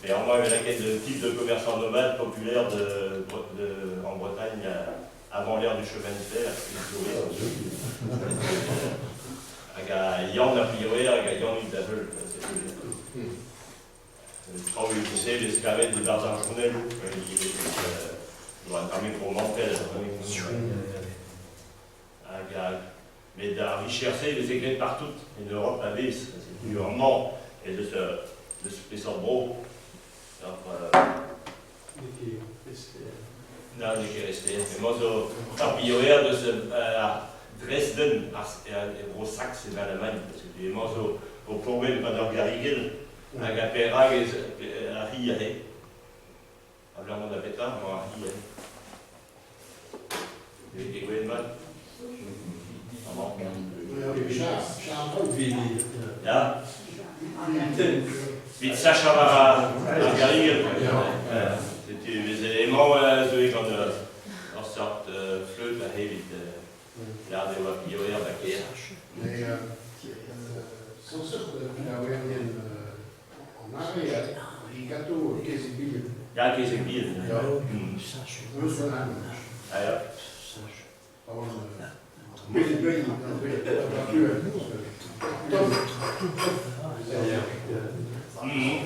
Et en moi, il y avait le type de commerçant nomade populaire en Bretagne avant l'ère du chemin de fer. Avec Yann a priori, avec Yann il t'appelle. Quand vous savez, les scavettes de Tarzan Journel, il doit entamer pour Mantel. Mais d'arriver chercher les écrits partout. Et l'Europe avait, c'est du mort et de ce Pessobro. Non, il est resté. Mais moi, je suis de Dresden, au Saxe en Allemagne, parce que les morceaux au problème pendant Garrigel, à Gapera, à Riahe. Hablamos de Petra, moi, à Riahe. Et Gwenman. Ja. Mit Sacha war Garrigel. C'était les éléments, ceux qui ont en sorte fleuve, la heavy. Ja, det var pioner baké. Mais sans sorte de la Wernien en arrière, il gâteau, qu'est-ce qu'il Ja, qui c'est bien. Ja. veut se faire. Ah ja. Mais il doit y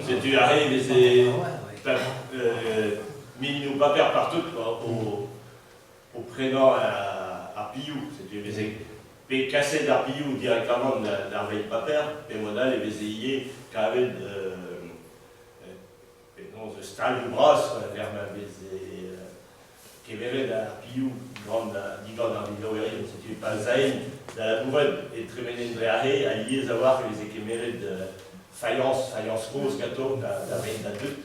C'est tu arrives, c'est mis nous pas faire partout au prénom à Piou. C'est casser à Piou directement d'arriver pas faire, et modèle et veiller qu'avec de stade du bras vers ma qui verrait à Piou grande dans vidéo si tu pas zaïn dans la nouvelle et très bien d'arrêt à lier savoir que les équimérés de faïence rose gâteau d'arrêt d'adulte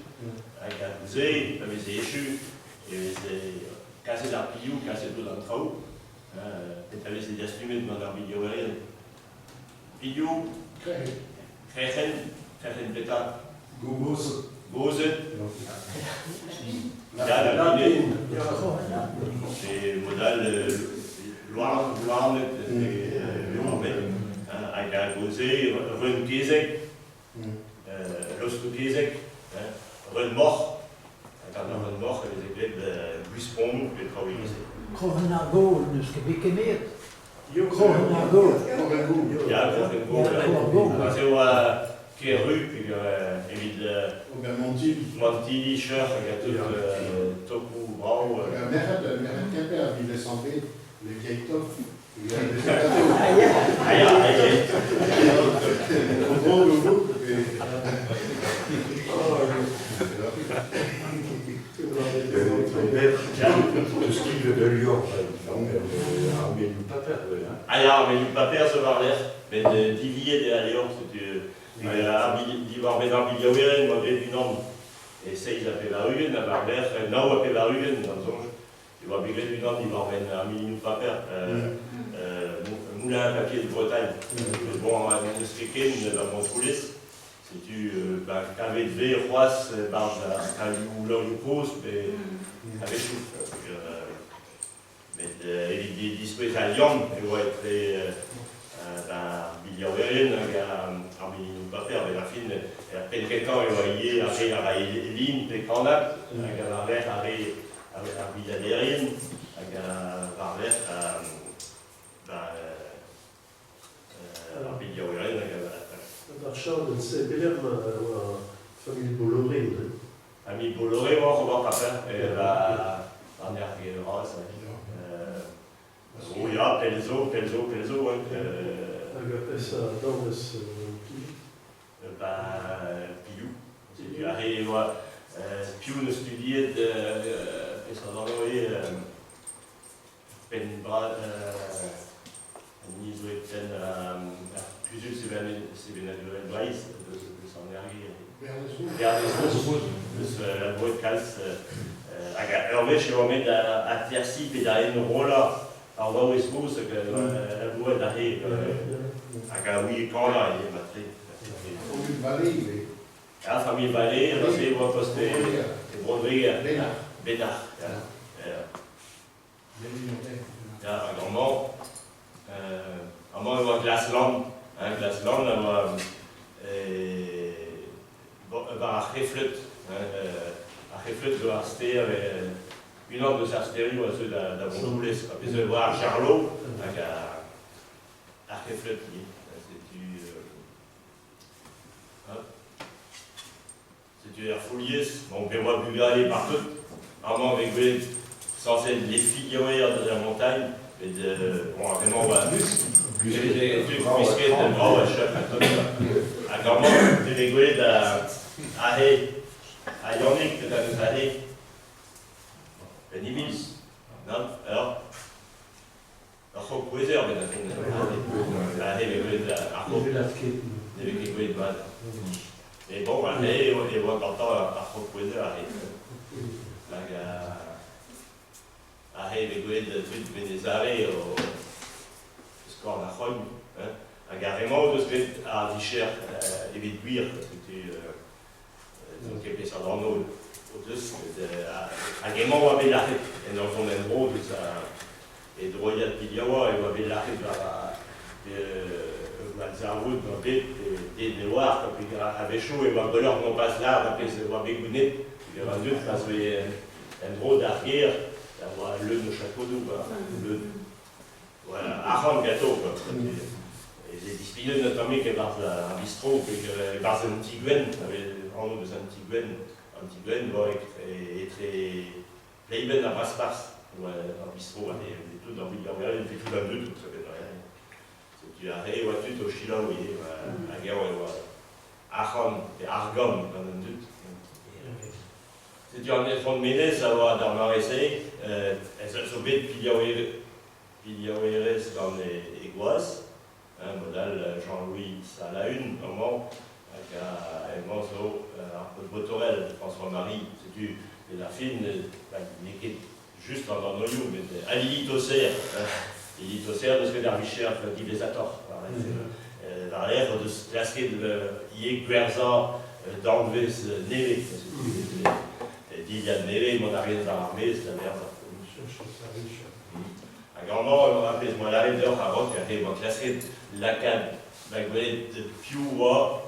avec un cousin avec ses échus et c'est casser dans Piou casser tout dans le trou et t'avais ces assumés dans la vidéo Piou Krechen Pétard Gose c'est le modèle Loire avec un gosé, Run Kézek, Losto Kézek, Run Mort, avec un Run Mort, les éclats de Buispon, les travailler. Kronago, nu ska vi kemer. Kronago. Ja, Kronago. C'est au Keru, puis Montili, Cher, Toku, Brau. La mère de Quimper, il est semblé, le vieil top, il a des Aïe. On prend le goût, Tout ce qui veut de Lyon, armée du paper. Aïe, mais du papier, ça va l'air. Mais de Divier de Lyon, c'est d'Ivar Bédard Biliaweren, malgré du nom. Et ça, ils appellent la rue, la barrière, non, on appelle la rue, dans le sens, ils vont malgré du nom, d'Ivar Bédard Biliaweren, papier, moulin à papier de Bretagne. Bon, on va nous expliquer, nous avons police. Si tu avais V, Roisse, barge à l'eau pose, mais avec tout. Mais il est disposé à Lyon, il va être Biliaweren, un papier, avec la fine, après quelques temps, il va y avoir à Eline, puis Canap, avec un verre à Biliaweren, avec un verre à Biliaweren, Marchand, c'est Bélem, famille Bolloré. Ami Bolloré, on va pas faire. En arrière, oui, Pelzo. Agapé ça dans ce Piou. C'est du arrêt, Piou nous studiait de. Qu'est-ce qu'on a envoyé Penbra. Niso et Pen. Plusieurs, c'est Vénézuela Braïs, de son arrière. La boîte casse. Hervé, je remets à Tercy, et derrière une rola. Alors, là où c'est que la boîte arrive. À oui, quand là, il est battu. Famille Vallée, La famille Vallée, c'est bon posté. C'est Brodrigue. Bénard. Un grand à moi, on va Glassland. Glassland, on va à Réflut. À Réflut, je vais rester avec une heure de Sarsterie ou à ceux d'Avondoulès. Puis je vais voir Charlot à Réflut. C'est du Erfouliès. On peut voir Bulgarie partout. À moi, avec censé être les figurés de la montagne. Et bon, vraiment, on va. Puisque de grand chef à comment de l'égoïde à Yannick de la année Pénibilis. Non? Alors Achok Wezer, ben afin. Hebe gwed achok. Hebe gwed bad. Mais bon, et voit content Achok Wezer. Hebe gwed tout benezare au score d'achok. Vraiment, de ce que à Vicher, evit gwir, parce que tu t'es ça dans nous. Agement wa belahet en dans son endroit de ça et de royal Pidiawa et wa belahet va Zarwood va bet des noirs puis avec chaud et va goleur non passe là après c'est va begounet il va deux parce que un gros d'arrière d'avoir le de château d'eau le voilà arran gâteau et les disciplines notamment que par un bistrot que par un petit gwen avec en haut de un petit gwen Antigone est très playben à passe-passe, un bistrot, et tout dans Villarreal, il fait tout d'un deux, tout ça fait rien. C'est du arrêt, ou tout au Chila, oui, à Guerre, Achon et Argom, dans un deux. C'est du en fond de Ménès, ça va dans Maressé, elles se sont bêtes Piliaoueres dans les Égoisses, modèle Jean-Louis Salahune, moment. Un morceau un peu de Botorel, François-Marie, c'est du la fine, il est juste dans nos yeux, mais à l'élitocère, de ce que Darvicher dit les ators. Derrière, de se classer de Yé Guerza d'enlever ce Nélé. Dit il y a de Nélé, mon arrière dans l'armée, c'est la merde. Un grand mort, rappelez-moi la raideur à Rock, qui va classer la canne, de Pioua.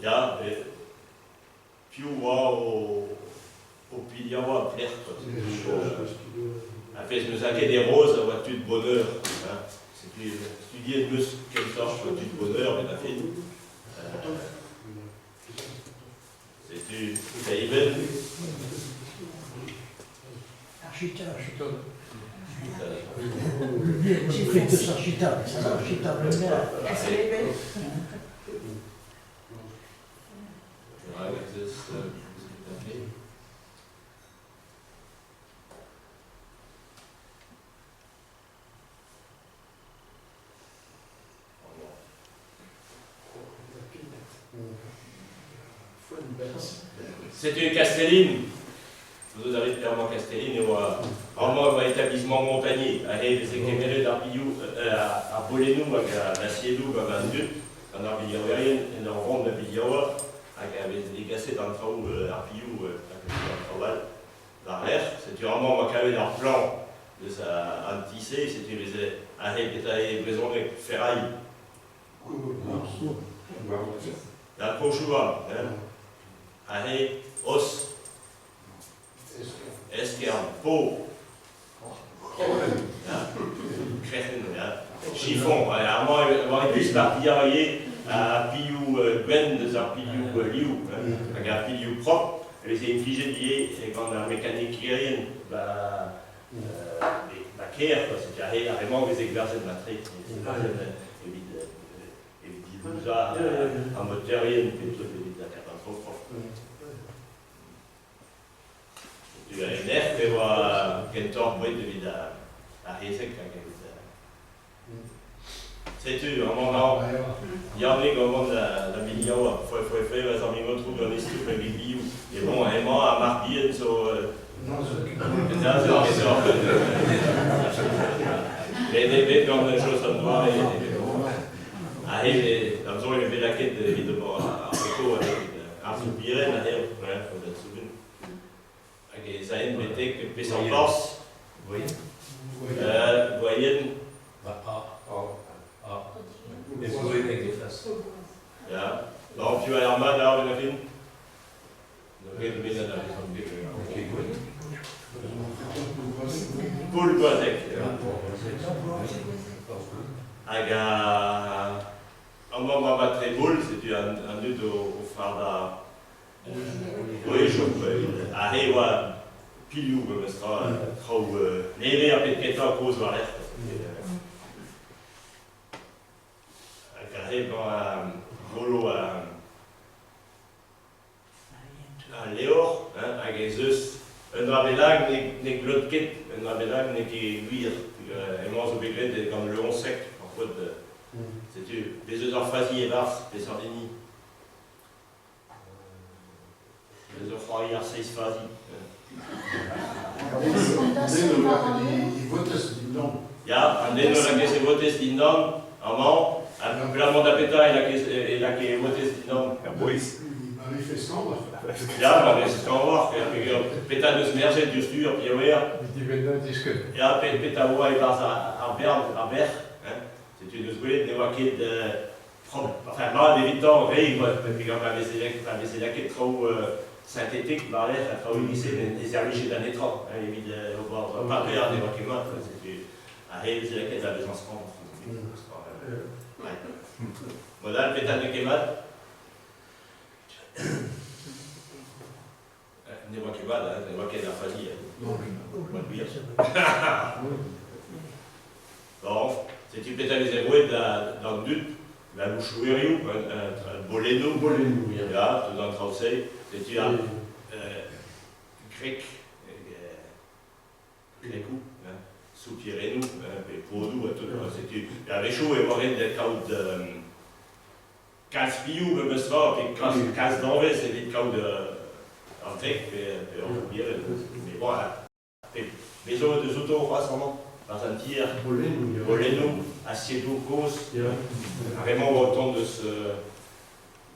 Ja, Pioua au Piliawa, Plert. Après, je me saquais des roses, à tu de bonheur. C'est étudier de quelle sorte tu de bonheur, mais la fille. C'est Iben. Architecte. J'ai fait tout ça, architecte, ça va, architecte. C'est une Castelline. Vous avez clairement Castelline ou un établissement montagnier. C'est Kéméré d'Arpillou, à Polénou, à Nassiedou, à Vandu, en Arpillou, et dans le rond de Pillawa, avec des cassés dans le trou Arpillou, dans le trou l'arrière. C'est vraiment un carré dans le plan de sa antissé, c'est une maison de ferraille. La Cochoua, Ahé, os, esquern, peau, chiffon, alors moi, il puisse l'artillerie à Pillou Gwen, des Arpillou Liu, un Pillou propre, et c'est une figée liée, et quand la mécanique aérienne, la Caire, c'est carrément les exercices de matrice, et en moteur, il y a une catastrophe. Tu as une air qui va Kentor Boy de vida à Hesek. C'est tu, un moment, il y a un mec au monde de la Miliawa, il faut faire un ami trouve un estime avec les bious. Et bon, un moment à Marquille, so. Non, c'est ça. Les bébés dans les choses comme toi. Ah, et dans le jour, il y avait la quête évidemment à Rico avec Arthur Biren, à Herbe, il faut être souvenu. Avec les AN, mettez que P sans force. Oui. Voyez. Et vous voyez avec des faces. Ja. Donc, tu as l'armade là, le film. Paul Boisec. Aga. Un moment va très boule, c'est un nid au farda. Oui, je peux. À Hewa, Pilou, me sera trop. Neve à Pétketa, cause Valère. Aga Hewa, Golo à. bedag n'est glotket, na bedag n'est qui luire. Et moi, au beglet, c'est comme le 11 sec, en fait. C'est-tu, les œufs en phasie et vars, les sardines. Les œufs en hier 6 phasie. Il vote non. Ja, en den la que se vote din nom, amant, la monde appéta et la que vote din nom. Manifestant, Ja, maar c'est kan voir que peta de smerge du stur, puis ouais. Ja, peta ouais dans à Berg, hein. C'est une squelette de waquet de enfin mal d'évitant règle, puis quand on avait c'est là qui est trop synthétique, par l'air, trop lycée des arrivées d'un étrange, évidemment, au bord pas perdre des waquements, c'est à rêve c'est là qui est la maison se modal peta de kemat. Ne vois que bad, ne vois que la famille. Bon, c'est tu pétales les héros dans le but, la louche ouériou, un boléno, là, tout dans le français, c'est tu as grec, grecou, soupirez-nous, et pour nous, c'est tu, avec chaud et voir des cautes de casse-piou, me sera, puis casse d'envers, c'est des cautes de. En fait, mais bon, les autres de autos, récemment, dans un tir, Boleno, Assiedocos, vraiment autant de ce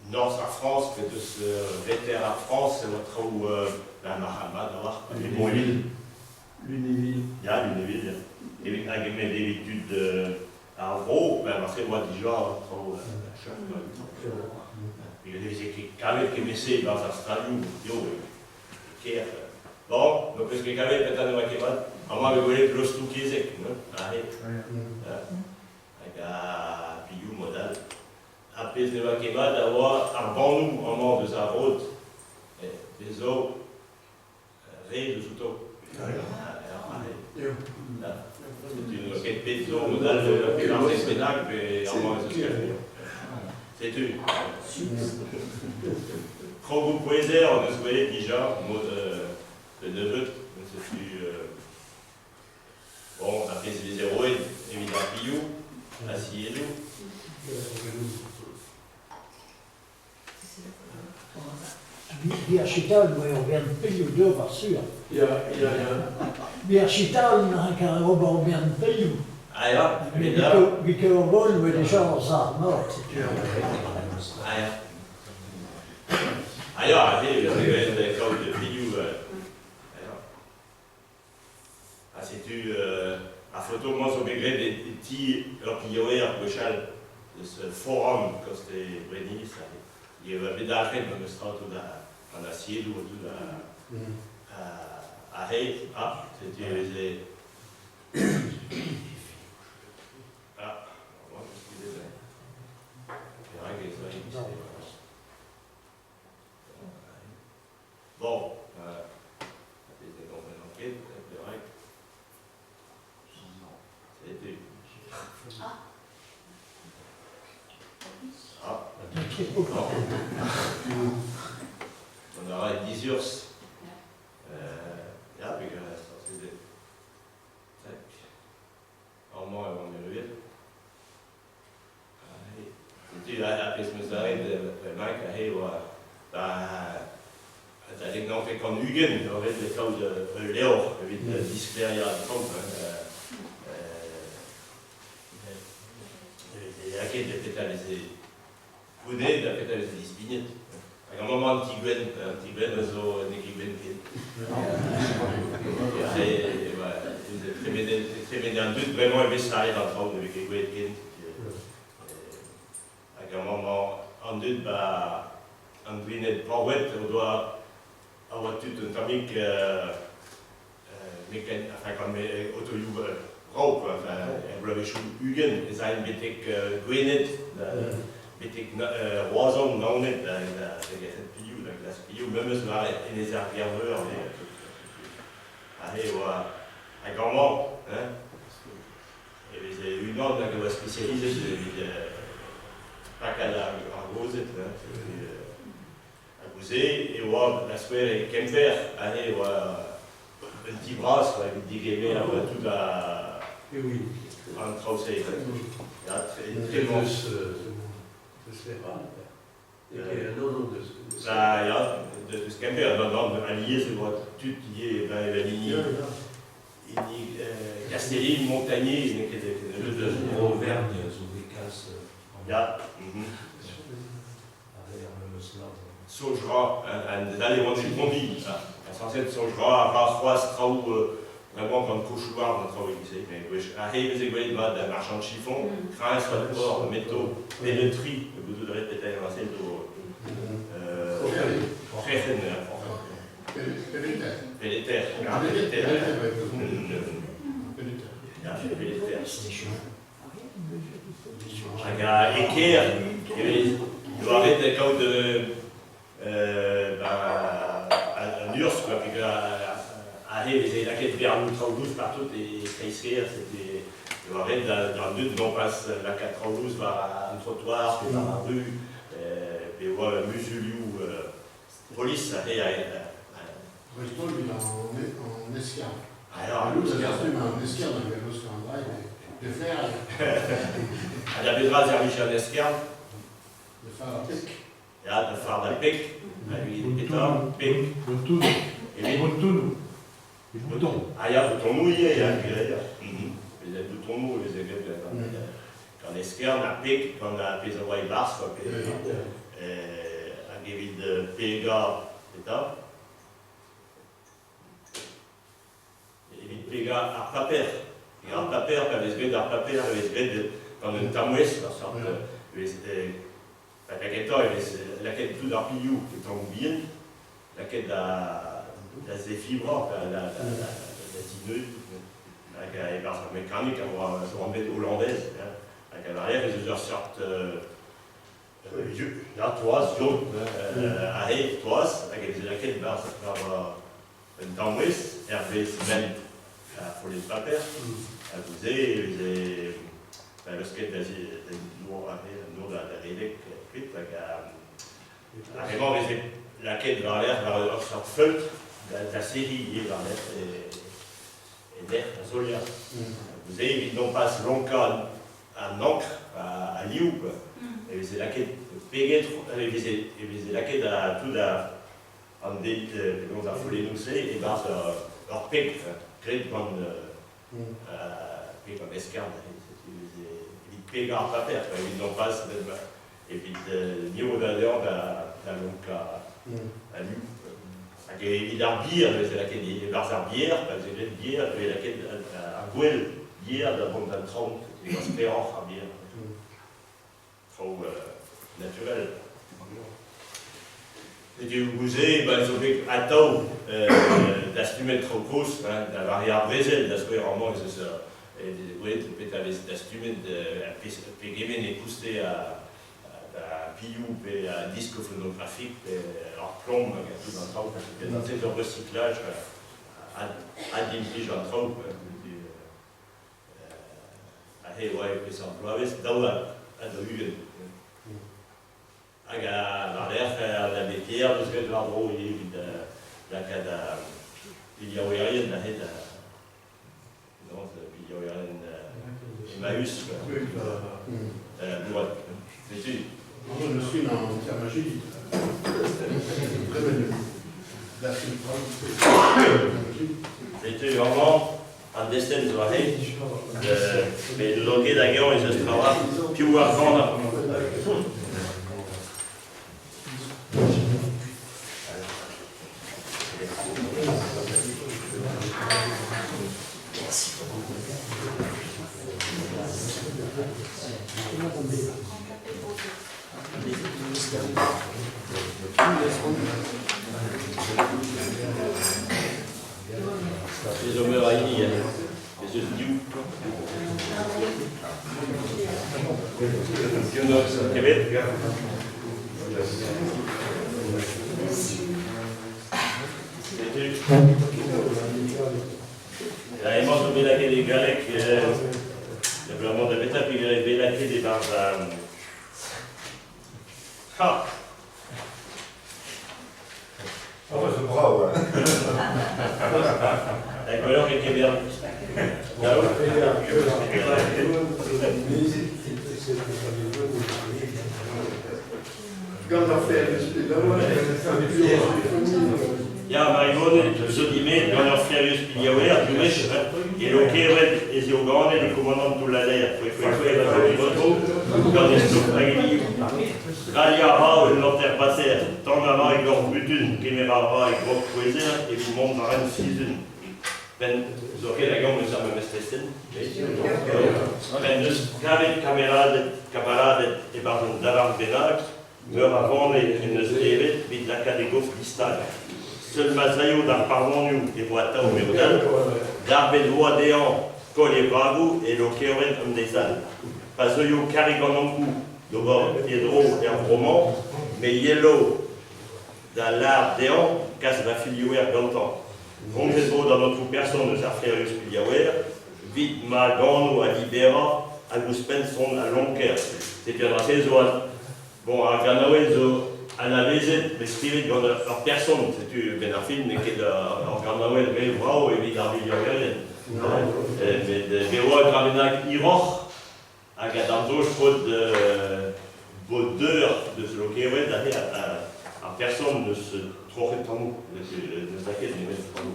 nord à France que de ce vétéran à France, c'est votre où la Mahamad, les Montvilles. Lunéville. Il y a Lunéville. Et avec mes études à Vaux, ben, c'est moi déjà, trop chef. Il y a des équipes qui m'essaient dans Australie, Caire. Bon, donc parce que quand même, peut-être, on va rigoler plus tout qui est, non? Avec un pillou modal. Après, je vais d'avoir un bon nous en mort de sa route, des eaux, ré de sous-eau. C'est une roquette pétro modal de la spectacle, et en mort de ce c'est tout. Trop vous pouvez on a joué déjà, mot de neveu, c'est plus. Bon, après c'est les héroïnes, évidemment, Pillou, Assiedou. Bierchital, on vient de Pillou, deux, par sûr. Bierchital, on a un bien de Pillou. Ah, ja, vi kan jo gå med det så samma. Ah, ja, det är det code de vidéo. Ah, c'est tu à photo moi sur begré des petits employeurs de chal de ce forum quand c'était Brény, ça. Il y avait des arrêts dans le stade en acier ou tout à Hay, ah, c'était les bon, on aura 10 heures. Ja, puis c'est des. Tac. En moins, on va le lire. C'est la pesmezaré de Mike à Hewa. Dat ik nog kan Hugen, dan weet ik ook de leeuw, weet die sfeer ja komt. Ja, qui est pétalisé. Vous n'êtes pas pétalisé disponible. À un moment, un petit guen, zo, un petit guen qui. Très bien, en tout, vraiment, il ça arrive en train avec les guen qui. À un moment, en tout, bah, en gwinet, pas wet, on doit avoir tout un tamique mécanique, enfin, comme auto-you rope, enfin, vous l'avez chou Hugen, et ça a une bétique gwinet, bétique roison, non net, la classe pillou, même si on les arriveurs, allez, voilà, à grand moment, hein, et c'est une ordre qui va spécialiser sur les pas qu'à la rosette, à Gouzé, et voir la soirée Kemper, allez, voilà, petit bras, il dit qu'il y a tout à. Et oui. En trauser. Ja, Très bon. Das wäre ja, das kan vi allier sur votre tout qui est la ligne. Castelline, Montagnier, Auvergne, so wie Kasse. Ja. Saugera, d'aller voir des combis. Censé être Saugera, Rafrois, Strau, vraiment comme couchoir, notre lycée. Mais à Heves et Gouet, de marchand de chiffon, crin, soit de port, métaux, pénétrie, le bout de répéter, un assez d'eau. Péléter. Eker, il doit arrêter quand un urs, quoi, puis à Heves, la quête vers l'Outre-Douce partout, et Kreisker, c'était. Il doit arrêter dans le but, on passe la 4-12 vers un trottoir, puis par la rue, puis on voit Musuliou, police, à Restol, il est en escarpe. alors, Nous, ça costume en escarpe dans le vélo sur un drive, de faire, à la Bédra, Zermichel Escarne, de faire la pique. ja, de faire la pique, à lui, pétard, pique, Bouton. et lui, Bouton. Bouton. ah, il y a bouton mouillé, il y a les boutons mous, les aiguilles, quand Escarne, à pique, quand on a Pézawaï Bars, quoi, à Géville de Péga, pétard. Pega arpaper. Et arpaper, quand les gars d'arpaper, les gars dans une tamouesse, la sorte de. La quête tout d'arpillou, qui est en bien, la quête de la zéfibra, la tineux, avec la mécanique, on va mettre hollandaise, avec un arrière, les autres sortent. Là, toise, jaune, arrêt, toise, avec la quête vers une tamouesse, Hervé, ciment. Pour les papers, vous avez le skate de vraiment la quête vers l'air, vers la sorte feuille, la série est vers l'air et l'air, la solia. Vous avez évidemment pas ce long cas à Nancre, à Lyon, et c'est la quête péguette, et c'est la quête à tout en dé, on a foulé nous et dans leur pic. Greit comme Escarne, il pega en papier, ils n'ont pas, et puis le niveau d'ailleurs dans le cas à lui. Il y a bière, c'est laquelle il y a bière, c'est une bière, et laquelle à Gouel, bière d'avant d'un 30, c'est l'espérance à bière. Trop naturel. Et du musée, ils ont à Tau, d'instruments trop grosses, la variable Brésil, vraiment, c'est ça. Et oui, tu peux avoir des instruments de Péguémen et pousser à Pillou, à disque phonographique, à plomb, tout dans Tau, parce que dans ces recyclages, à Dimpige en Tau, à Hawaii, puis s'emploie, c'est dans à Dohugen. La bétière, parce que l'endroit où il y a la cas il y a rien, la haie non, il y a rien, Emmaüs, la droite. C'est-tu? Je suis dans la magie. C'est-tu vraiment en destin de la haie? Mais le loguet d'aguillon, ils se travaillent, puis où à prendre. Les hommes à Ini, les yeux du Québec. La immense de Bélaquet des Galec, le vraiment de Béta, puis Bélaquet des Barzanes. Ah! Oh, c'est bravo, hein. quello che abbiamo. Ja, maar gewoon zo die mee, dan nog serieus piliewer, tu weet, et lo che è esigone di comandante sulla lei, poi la foto, dans les stops, Raliara, leur terre passée, tant avec leur butune, Kémérara et Gros Poésia, et puis monte à une season. Ben, so che la gomme sa me stessen. Ben, dus Kamerade e Baron Davar Benak, meurt avant in de stevet, vid la cadegof distal. Seul Mazayo dar pardonu e boata o meudal, dar bedroa dean, col e bravo, e lo keoren om desal. Pazoyo carigonanku, d'abord Piedro et un roman, mais Yellow, dans l'art déant, casse la filiouère longtemps. Donc c'est beau dans notre personne de sa frère Piliawer, vite ma gano à libéra, à Guspenson à Lonker. C'est bien la saison. Bon, à Ganawezo, à la visite, mais spirit dans leur personne, c'est tu ben un film qui est en Ganawel, mais wow, et vite à Piliawer. Mais de Véro Gravenac Iroch, à Gadanzo, je crois de bonheur de se loquer, ouais, d'aller à personne de se trocher de nous, de s'inquiéter, mais c'est pas nous,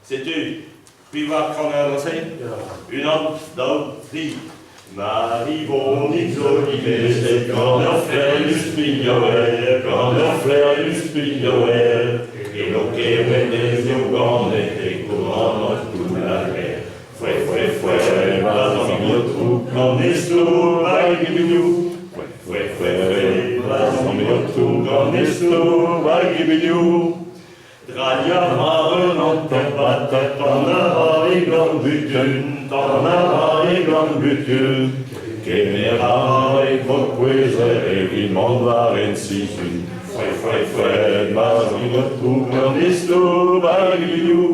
c'était, puis va prendre un conseil, une homme d'autri, Marie Bonix Olivier, c'est quand leur frère Luspignoel, quand leur frère Luspignoel, et loquer, ouais, des Yougans, et courants dans toute la guerre. Fouet, vas en miotru, quand esto va gibinou. Fouet, vas en miotru, quand esto va gibinou. Dralia maren en patat, t'en as et grand butun, t'en as et grand butun. Kémera et Croquezer, et Vimond var en sisun. Fouet, vas en miotru, quand esto va gibinou.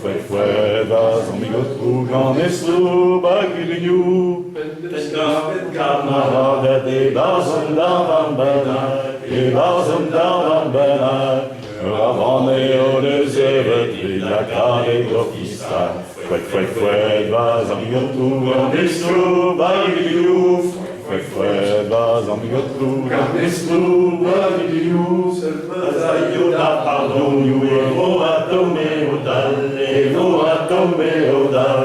Fouet, vas en miotru, quand esto va gibinou. Camarade de bazem d'arvan benak, et bazem d'arvan benak, Ravaneo de zevet, et la cade d'ofistan. Fouet, vas en miotru, quand esto va gibinou. Fouet, vas en miotru, quand esto va gibinou. Mazayo da pardon, you ero atome odal, ero atome odal.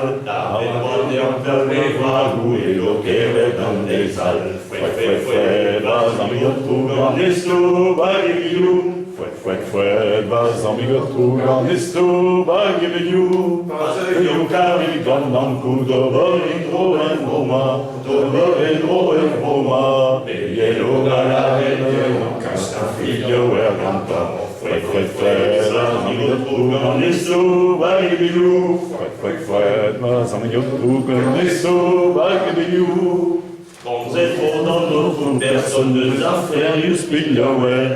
Et lo que dans des salles, fouet, vas en miotru, quand esto va gibinou. Fouet, vas en miotru, quand esto va gibinou. Yo cari gandanku, dobo en Roma, et yellow galaren, casta figlio er gantan. Fouet, vas en miotru, quand esto va gibinou. Fouet, vas en miotru, quand esto va gibinou. Quand c'est trop dans notre personne, de Zaferius Piliawer,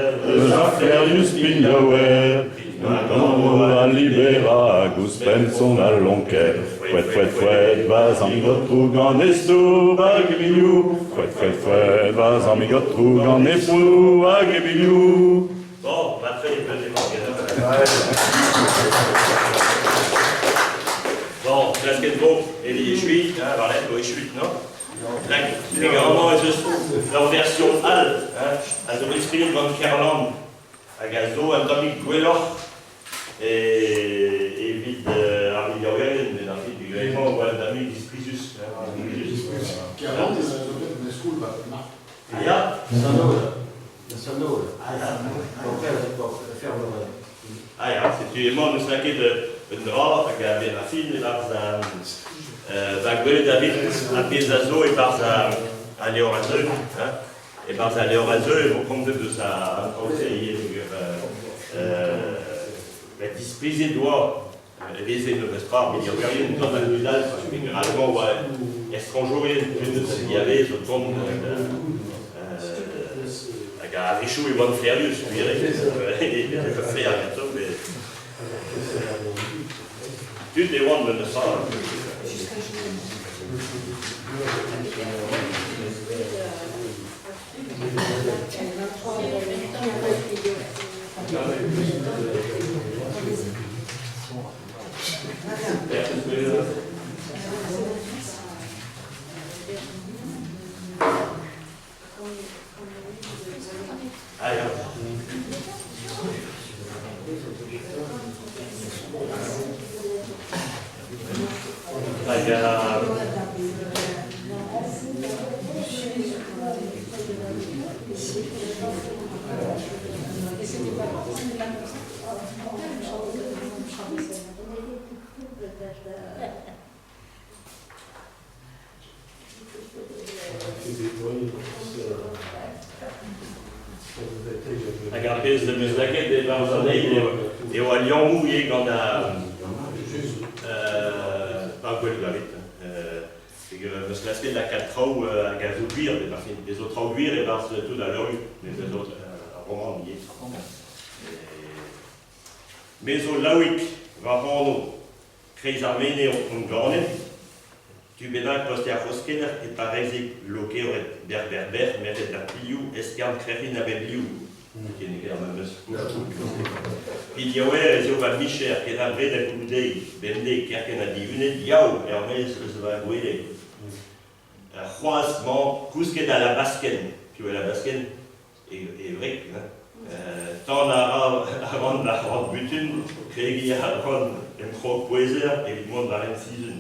Maintenant, à libéra, Guspenson à Lonker. Fouet, vas en miotru, quand esto va gibinou. Fouet, vas en miotru, quand esto va gibinou. Bon, après, il peut démarrer. Bon, presque beau, et les chuits, alors là, il chuits, non? Les grands leur version Al, à Dorisfried von Kerland, à Gazo, à Dominique Gueloch, et vite à Villarreal, mais dans le du Gréement, ou à Dominique Disprisus. Kerland, c'est une school, Marc. Ah, ja? Ah, ja, c'est une monde de saquer de Nord, à Benafine, et là, Bagwell David à Pézazo et par à Léorazeux, et par à Léorazeux, ils vont prendre de sa conseiller, dispriser doigt, les ne reste pas, mais il y a rien dans la nudale, généralement, étranger, il y avait, je tombe, à Richou et Von Ferius, je dirais, il peut faire un peu, mais. Tu te demandes de ça. Agapes de Meslaquet des Barzanais et au Lyon mouillé qu'on a pas quoi le gavite. C'est que Meslaquet de la 4 ans à Gazoubir, des autres Auguires et parce tout à l'heure, les autres romans liés. Mais au Laouik, va prendre Kreis Arménie au Gorne, tu bédin Kostia Foskener et par exemple loqué au Berber, mais de la Piliou, Escarne Crérine avec Liou. Qui est quand même puis il y a ouais, Zéoba Micher, qui est un vrai de Koudé, Bendé, qui a dit une Yao, Hermès, se va gouer. Croisement, Kousket à la Basken, puis la Basken est vrai. Tant avant de la grande butune, Crégi avant un croc poéser et le monde va rien season.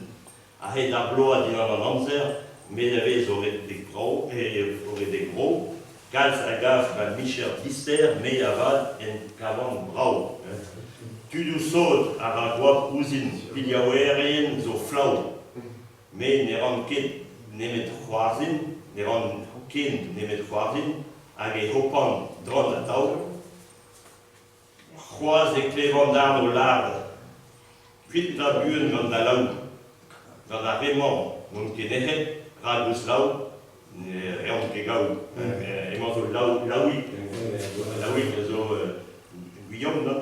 Arrête d'ablo à dire en Anzer, mais il y avait des gros et aurait des gros. Gals agaf van Michel Dister, mais avad en Cavan Brau. Tu nous sautes à Ragoua Ouzin, Piliaouérien, zo flau. Mais n'eran ket nemet croisin, n'eran ken nemet croisin, hag hopan dron a tau. Croise et clévant d'arbre larde, cuit la bune dans la laou. Dans la rémant, mon kenehet, ragus lau. Et on est gaou, et moi je laoui, zo Guillaume, non?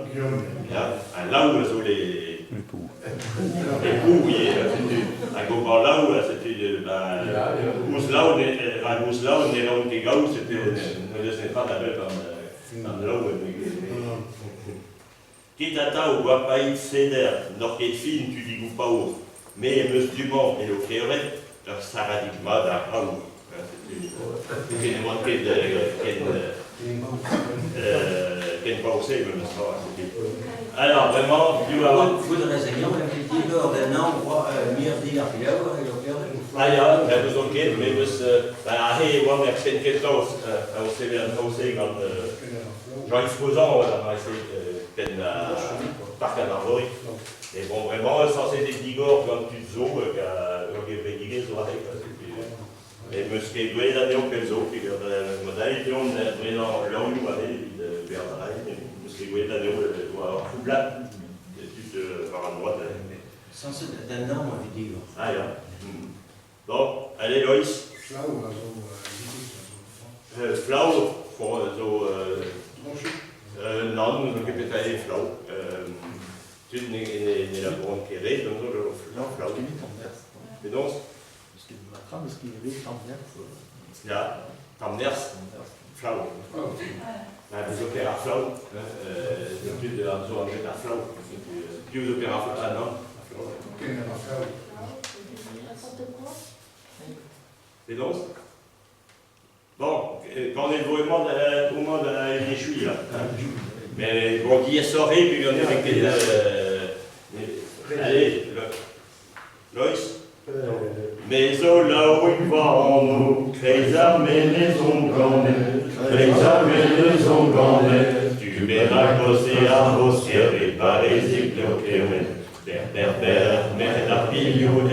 Laou, zo les poux, oui, à Gobar Laou, c'était Mouslaou, n'est là où t'es gaou, c'était, ne laissez pas la belle comme Laou. Qui t'attend ou voit pas y céder, nord qui est fine, tu dis ou pas ouf, mais Monsieur Dumont et le Créoret, leur saradigma d'Arraou. Quel manquait quel pensée, même ça. Alors, vraiment, tu vas. Vous devez essayer, on a fait petit peu d'un an, mieux dire, puis là, ah ja, we hebben zo'n kind, maar dus, hey, wat ik vind kind thuis, als ze weer een thuis zeggen, j'en exposant, on a essayé de parc à Marjorie. Et bon, vraiment, ça c'est des digors comme tu te zones, qui est pédigué, ça va être. Et je me suis doué d'aller au Pelzo, puis le modèle, on est vraiment là où on est, de Bernard, je me suis doué d'aller au Foublat, par la droite. Sans d'un an, on dit. Ah, ja. Bon, allez, Loïs. Flau, Flau, so. Non, nous occupons pas des flau. Tu n'es la bonne qui est, donc le flau. Mais donc. Parce qu'il y avait Tamners. Ja, Tamners, flau. Des opéras flau. D'habitude, on a un flau. Plus d'opéras flau. Ah non. Et donc, bon, quand on est vraiment au monde des chouilles, là. Mais bon, qui est sorti, puis on est avec les. Allez, Loïs. Mais oh là où il va en nous, les armées les ont gagnées, les armées les ont gagnées. Tu verras causer à Rossière et par les cycles au Québec. Berber, mais la piliou, et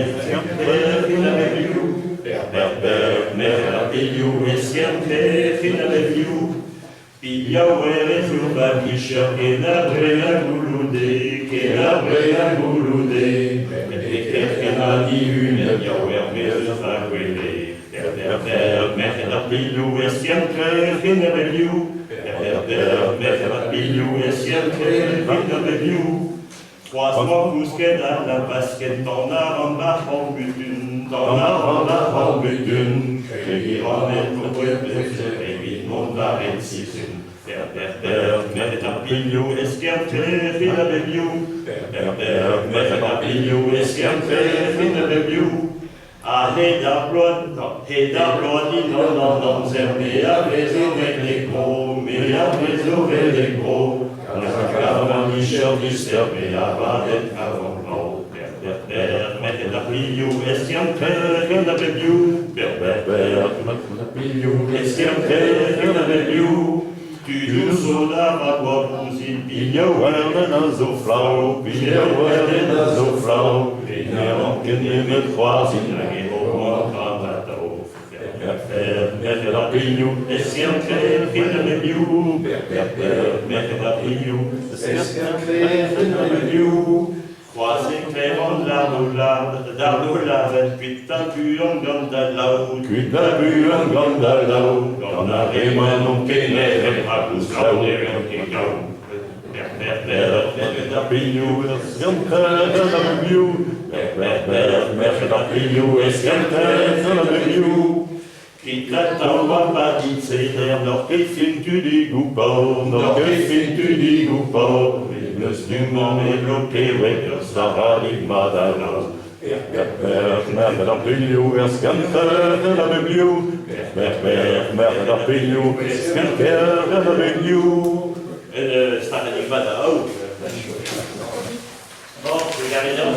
la piliou. Berber, mais la piliou, et siempre, et la piliou. Piliaoué, sur la quicheur, et la bréa gouloudé, et la bréa gouloudé. Et quelqu'un a dit une, Yahweh, mais je vais gueuler. Berber, mais la piliou, et siempre, et la piliou. Berber, mais la piliou, et siempre, et la piliou. Croisement Bousquet dans la basket, t'en as en bas en butune, t'en as en bas en butune, que l'Iran est pour eux, et puis le monde va réussir. Berber, met een pilio, is geen kreeg in de biblio. Met een pilio, is geen kreeg in de biblio. Ah, he d'applaudi, non, c'est mea plaisir de gros, mea plaisir de gros. Quand je garde Michel du ster, mea va d'être avant gros. Met een pilio, is geen kreeg in de biblio. Is geen kreeg in de biblio. Tu soda va boire Piljo werden er zo flauw, piljo werden er zo flauw. Nederland kan je met kwaad zien. Met dat piljo is geen kreeg in de review. Met dat piljo is geen kreeg in de review. Croising clairement la putain buon gandalau. Kuda buren gandalau, dan arrima non kenere hakuslau. Met dat piljo is geen kreeg in de review. Met dat piljo is geen kreeg in de review. Quitte la tombe pas dit c'est Nog iets vindt u die goedbouw, nog iets vindt u die goedbouw. Dus nu maar mee blokkeren, dan gaat ik maar daar nou. Met dat piljo is geen kreeg in de review. Met dat piljo is geen kreeg in de review. staat er niet bij de ogen. Bon, regardez donc.